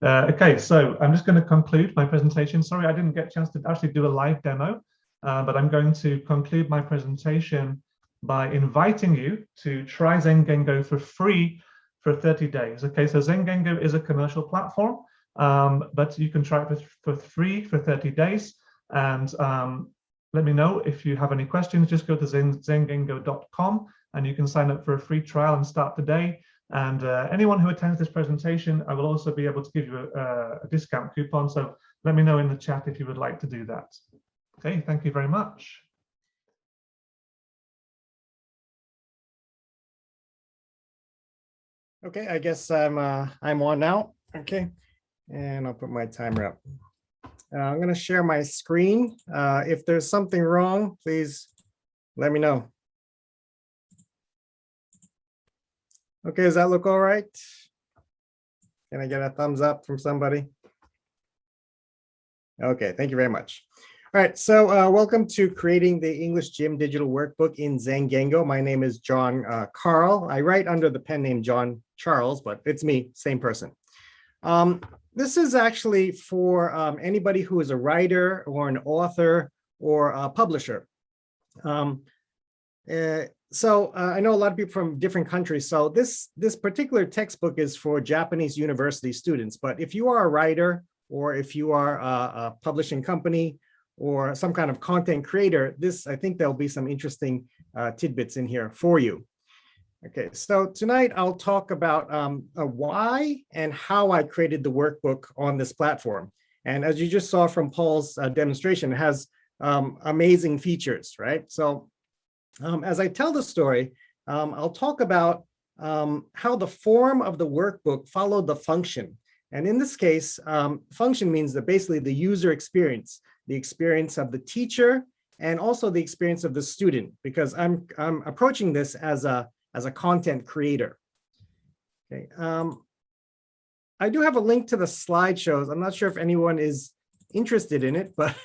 Okay, so I'm just going to conclude my presentation. Sorry, I didn't get a chance to actually do a live demo, but I'm going to conclude my presentation by inviting you to try ZenGengo for free for 30 days. Okay, so ZenGengo is a commercial platform, but you can try it for free for 30 days. And let me know if you have any questions. Just go to zengengo.com and you can sign up for a free trial and start today. And anyone who attends this presentation, I will also be able to give you a discount coupon. So let me know in the chat if you would like to do that. Okay, thank you very much. Okay, I guess I'm on now. Okay, and I'll put my timer up. I'm going to share my screen. If there's something wrong, please let me know. Okay, does that look all right? Can I get a thumbs up from somebody? Okay, thank you very much. All right, so welcome to creating the English Gym digital workbook in ZenGengo. My name is John Carle. I write under the pen name John Charles, but it's me, same person. This is actually for anybody who is a writer or an author or a publisher. So I know a lot of people from different countries. So this particular textbook is for Japanese university students. But if you are a writer or if you are a publishing company or some kind of content creator, I think there'll be some interesting tidbits in here for you. Okay, so tonight I'll talk about why and how I created the workbook on this platform. And as you just saw from Paul's demonstration, it has amazing features, right? So as I tell the story, I'll talk about how the form of the workbook followed the function. And in this case, function means that basically the user experience, the experience of the teacher, and also the experience of the student, because I'm approaching this as a content creator. Okay. I do have a link to the slideshows. I'm not sure if anyone is interested in it, but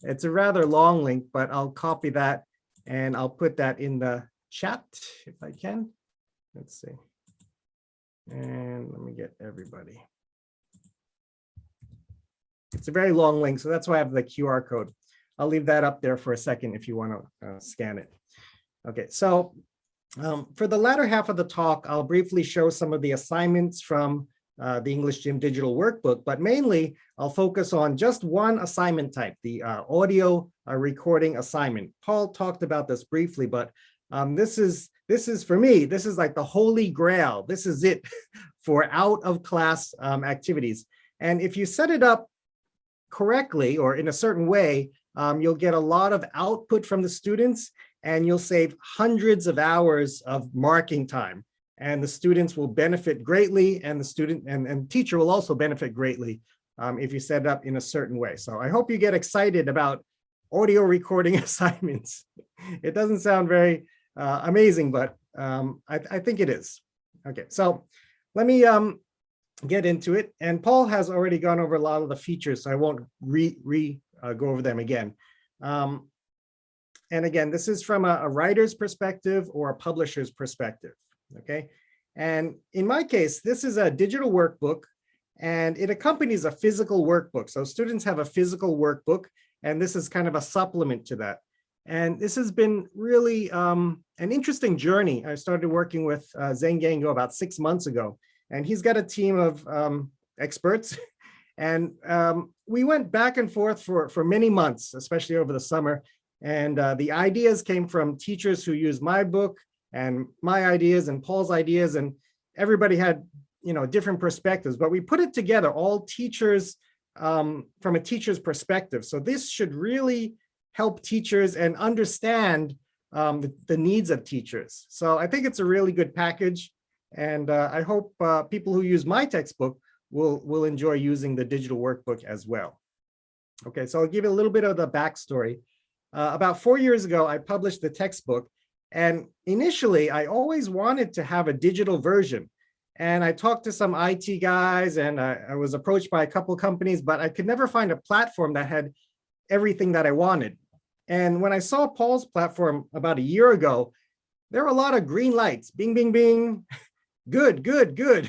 it's a rather long link, but I'll copy that and I'll put that in the chat if I can. Let's see. And let me get everybody. It's a very long link, so that's why I have the QR code. I'll leave that up there for a second if you want to scan it. Okay, so for the latter half of the talk, I'll briefly show some of the assignments from the English Gym digital workbook, but mainly I'll focus on just one assignment type, the audio recording assignment. Paul talked about this briefly, but this is for me, this is like the holy grail. This is it for out of class activities. And if you set it up correctly or in a certain way, you'll get a lot of output from the students and you'll save hundreds of hours of marking time. And the students will benefit greatly, and the student and teacher will also benefit greatly if you set it up in a certain way. So I hope you get excited about audio recording assignments. It doesn't sound very amazing, but I think it is. Okay, so let me get into it. And Paul has already gone over a lot of the features, so I won't go over them again. And again, this is from a writer's perspective or a publisher's perspective, okay? And in my case, this is a digital workbook and it accompanies a physical workbook. So students have a physical workbook and this is kind of a supplement to that. And this has been really an interesting journey. I started working with ZenGengo about 6 months ago, and he's got a team of experts. And we went back and forth for many months, especially over the summer. And the ideas came from teachers who use my book and my ideas and Paul's ideas, and everybody had, different perspectives, but we put it together, all teachers from a teacher's perspective. So this should really help teachers and understand the needs of teachers. So I think it's a really good package. And I hope people who use my textbook will enjoy using the digital workbook as well. Okay, so I'll give you a little bit of the backstory. About 4 years ago, I published the textbook, And initially, I always wanted to have a digital version. And I talked to some IT guys, and I was approached by a couple companies, but I could never find a platform that had everything that I wanted. And when I saw Paul's platform about a year ago, there were a lot of green lights, bing, bing, bing, good, good, good.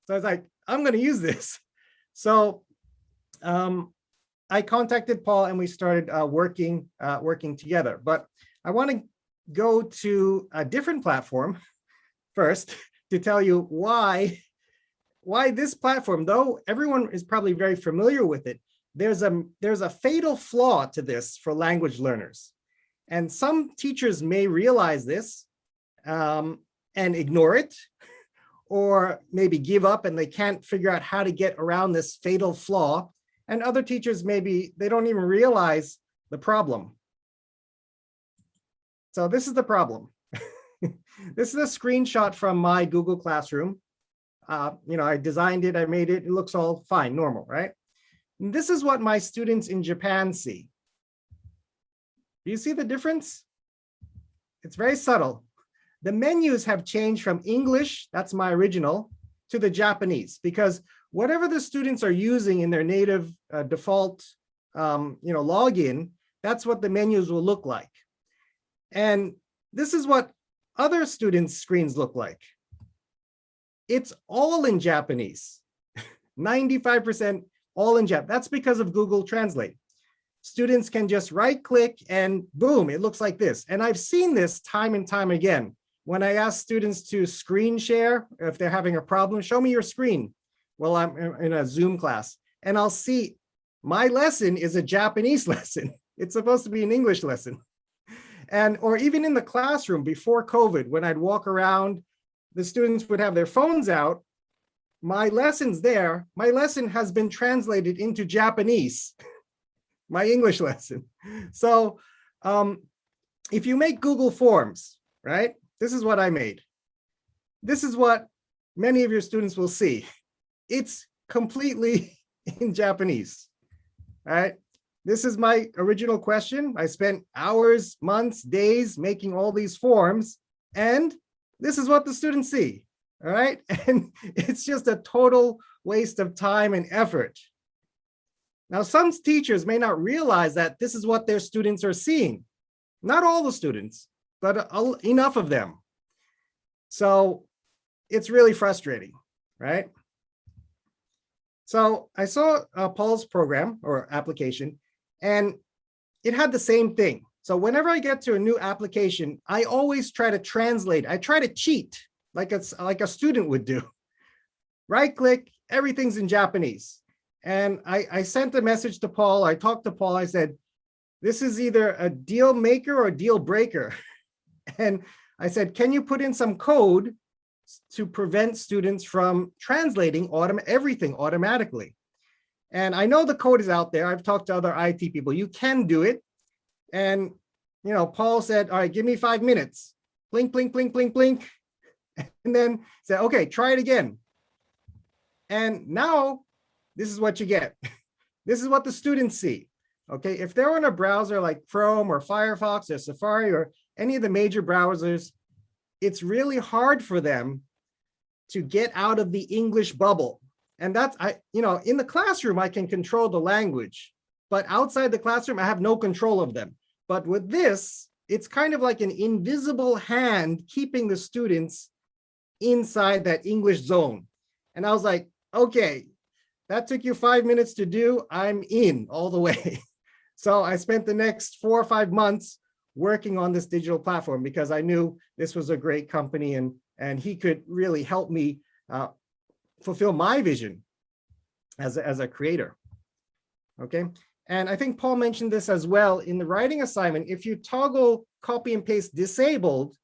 So I was like, I'm going to use this. So I contacted Paul and we started working together. But I want to go to a different platform first to tell you why this platform, though everyone is probably very familiar with it, there's a fatal flaw to this for language learners. And some teachers may realize this and ignore it, or maybe give up and they can't figure out how to get around this fatal flaw. And other teachers, maybe they don't even realize the problem. So this is the problem. This is a screenshot from my Google Classroom. I designed it, I made it, it looks all fine, normal, right? And this is what my students in Japan see. Do you see the difference? It's very subtle. The menus have changed from English, that's my original, to the Japanese, because whatever the students are using in their native default login, that's what the menus will look like. And this is what other students' screens look like. It's all in Japanese, 95% all in Japanese. That's because of Google Translate. Students can just right click and boom, it looks like this. And I've seen this time and time again. When I ask students to screen share, if they're having a problem, show me your screen. Well, I'm in a Zoom class and I'll see my lesson is a Japanese lesson. It's supposed to be an English lesson. Or even in the classroom before COVID, when I'd walk around, the students would have their phones out. My lesson's there. My lesson has been translated into Japanese, my English lesson. So if you make Google Forms, right? This is what I made. This is what many of your students will see. It's completely in Japanese, right? This is my original question. I spent hours, months, days making all these forms, and this is what the students see, all right? And it's just a total waste of time and effort. Now, some teachers may not realize that this is what their students are seeing. Not all the students, but enough of them. So it's really frustrating, right? So I saw Paul's program or application, and it had the same thing. So whenever I get to a new application, I always try to translate. I try to cheat like a student would do. Right click, everything's in Japanese. And I sent a message to Paul. I talked to Paul. I said, this is either a deal maker or a deal breaker. And I said, can you put in some code to prevent students from translating everything automatically? And I know the code is out there. I've talked to other IT people. You can do it. And Paul said, all right, give me 5 minutes. Blink, blink, blink, blink, blink. And then said, okay, try it again. And now this is what you get. This is what the students see. Okay, if they're on a browser like Chrome or Firefox or Safari or any of the major browsers, it's really hard for them to get out of the English bubble. And that's, in the classroom, I can control the language, but outside the classroom, I have no control of them. But with this, it's kind of like an invisible hand keeping the students inside that English zone. And I was like, okay, that took you 5 minutes to do. I'm in all the way. So I spent the next 4 or 5 months working on this digital platform because I knew this was a great company and he could really help me fulfill my vision as a creator. Okay. And I think Paul mentioned this as well in the writing assignment. If you toggle copy and paste disabled,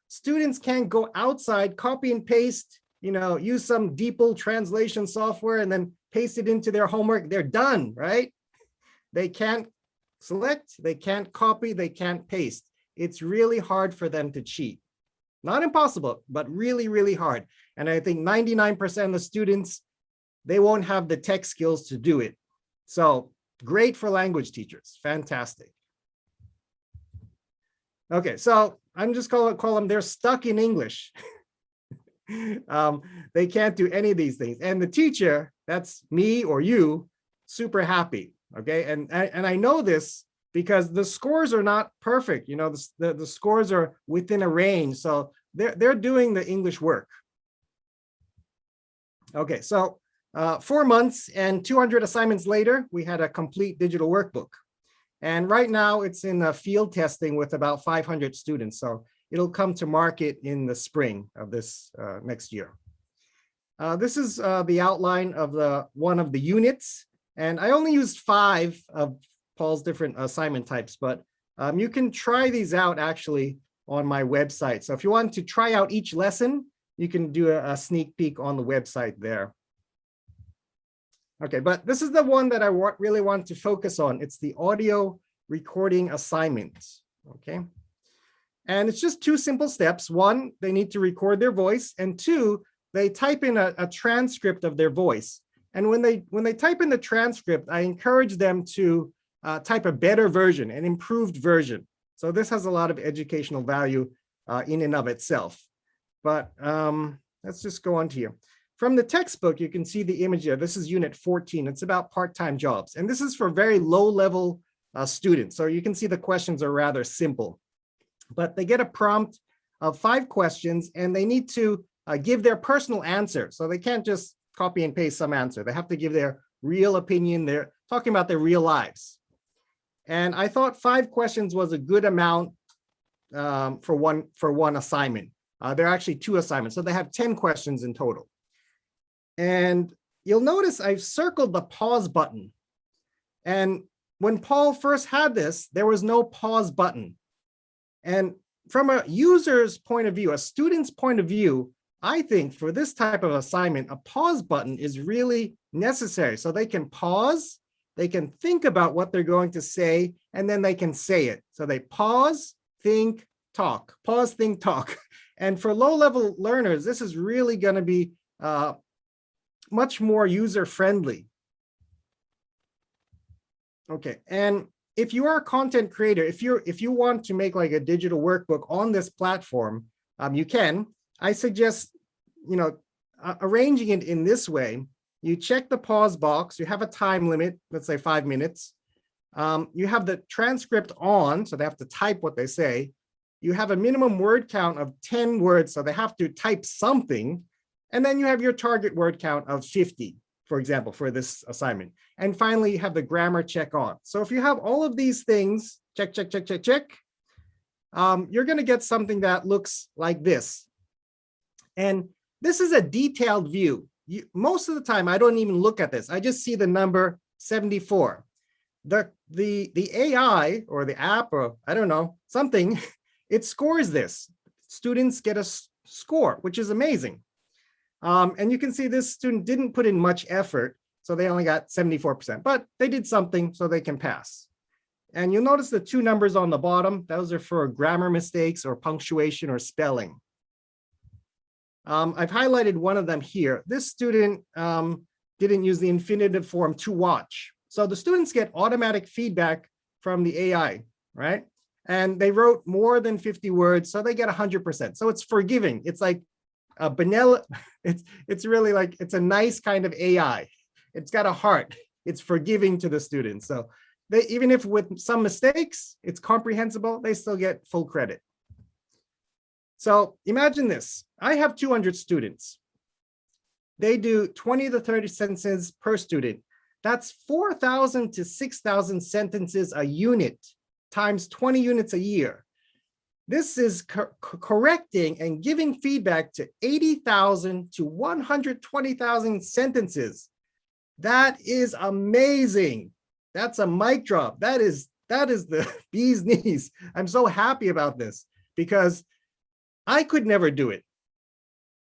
students can't go outside, copy and paste, use some DeepL translation software and then paste it into their homework. They're done, right? They can't select, they can't copy, they can't paste. It's really hard for them to cheat. Not impossible, but really, really hard. And I think 99% of the students, they won't have the tech skills to do it. So great for language teachers, fantastic. Okay, so I'm just call them, they're stuck in English. They can't do any of these things. And the teacher, that's me or you, super happy. Okay. And I know this because the scores are not perfect. You know, the scores are within a range. So they're doing the English work. Okay. So 4 months and 200 assignments later, we had a complete digital workbook. And right now it's in field testing with about 500 students. So it'll come to market in the spring of this next year. This is the outline of one of the units. And I only used 5 of Paul's different assignment types, but you can try these out actually on my website. So if you want to try out each lesson, you can do a sneak peek on the website there. Okay, but this is the one that I really want to focus on. It's the audio recording assignment, okay? And it's just 2 simple steps. 1, they need to record their voice, and 2, they type in a transcript of their voice. And when they type in the transcript, I encourage them to type a better version, an improved version. So this has a lot of educational value in and of itself. But let's just go on to here. From the textbook, you can see the image here. This is unit 14. It's about part-time jobs. And this is for very low-level students. So you can see the questions are rather simple. But they get a prompt of 5 questions, and they need to give their personal answer. So they can't just copy and paste some answer. They have to give their real opinion. They're talking about their real lives. And I thought 5 questions was a good amount for one assignment. There are actually 2 assignments. So they have 10 questions in total. And you'll notice I've circled the pause button. And when Paul first had this, there was no pause button. And from a user's point of view, a student's point of view, I think for this type of assignment, a pause button is really necessary. So they can pause, they can think about what they're going to say, and then they can say it. So they pause, think, talk, pause, think, talk. And for low-level learners, this is really going to be much more user-friendly. Okay, and if you are a content creator, if you want to make like a digital workbook on this platform, you can. I suggest, you know, arranging it in this way. You check the pause box. You have a time limit, let's say 5 minutes. You have the transcript on, so they have to type what they say. You have a minimum word count of 10 words, so they have to type something. And then you have your target word count of 50, for example, for this assignment. And finally, you have the grammar check on. So if you have all of these things, check, check, check, check, check, you're going to get something that looks like this. And this is a detailed view. Most of the time, I don't even look at this. I just see the number 74. The AI or the app or I don't know, something, it scores this. Students get a score, which is amazing. And you can see this student didn't put in much effort, so they only got 74%, but they did something so they can pass. And you'll notice the 2 numbers on the bottom, those are for grammar mistakes or punctuation or spelling. I've highlighted one of them here. This student didn't use the infinitive form to watch. So the students get automatic feedback from the AI, right? And they wrote more than 50 words, so they get 100%. So it's forgiving. It's like a benevolent, it's really like, it's a nice kind of AI. It's got a heart. It's forgiving to the students. So they, even if with some mistakes, it's comprehensible, they still get full credit. So imagine this. I have 200 students. They do 20 to 30 sentences per student. That's 4,000 to 6,000 sentences a unit times 20 units a year. This is correcting and giving feedback to 80,000 to 120,000 sentences. That is amazing. That's a mic drop. That is the bee's knees. I'm so happy about this because I could never do it.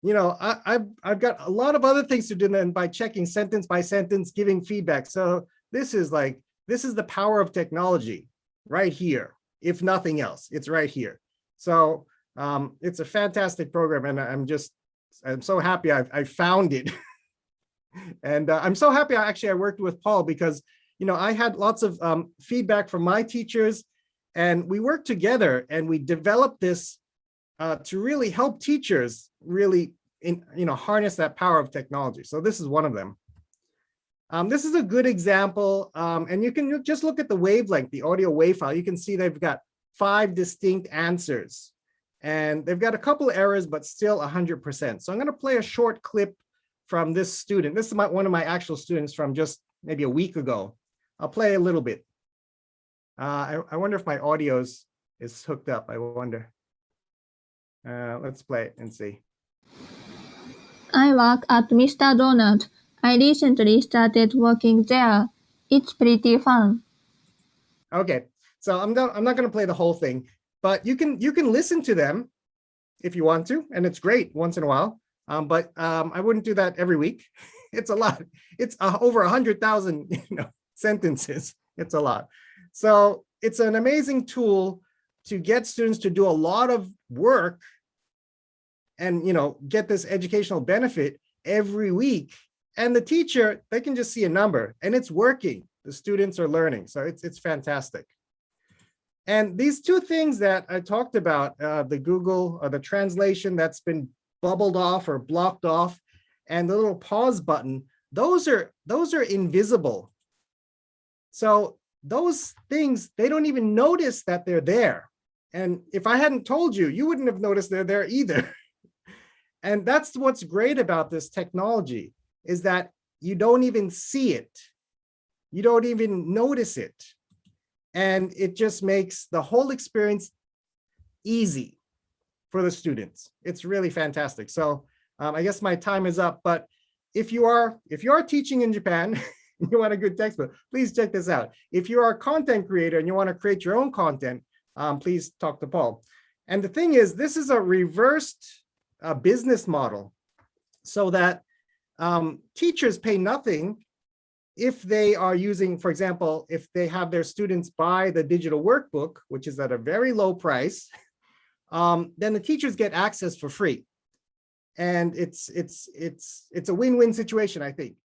You know, I've got a lot of other things to do than by checking sentence by sentence, giving feedback. So this is the power of technology right here. If nothing else, it's right here. So it's a fantastic program, and I'm so happy I found it. And I'm so happy I worked with Paul because, you know, I had lots of feedback from my teachers, and we worked together and we developed this to really help teachers really harness that power of technology. So this is one of them. This is a good example, and you can just look at the wavelength, the audio wave file. You can see they've got 5 distinct answers, and they've got a couple of errors, but still 100%. So I'm going to play a short clip from this student. This is one of my actual students from just maybe a week ago. I'll play a little bit. I wonder if my audio is hooked up. I wonder. Let's play it and see. I work at Mr. Donut. I recently started working there. It's pretty fun. Okay, so I'm not going to play the whole thing, but you can listen to them if you want to, and it's great once in a while. But I wouldn't do that every week. It's a lot. It's over 100,000 sentences. It's a lot. So it's an amazing tool to get students to do a lot of work and get this educational benefit every week. And the teacher, they can just see a number and it's working. The students are learning. So it's fantastic. And these 2 things that I talked about, the Google or the translation that's been bubbled off or blocked off, and the little pause button, those are invisible. So those things, they don't even notice that they're there. And if I hadn't told you, you wouldn't have noticed they're there either. And that's what's great about this technology, is that you don't even see it. You don't even notice it. And it just makes the whole experience easy for the students. It's really fantastic. So I guess my time is up, but if you are teaching in Japan, you want a good textbook, please check this out. If you are a content creator and you want to create your own content, please talk to Paul. And the thing is, this is a reversed business model, so that teachers pay nothing if they are using, for example, if they have their students buy the digital workbook, which is at a very low price, then the teachers get access for free. And it's a win-win situation, I think.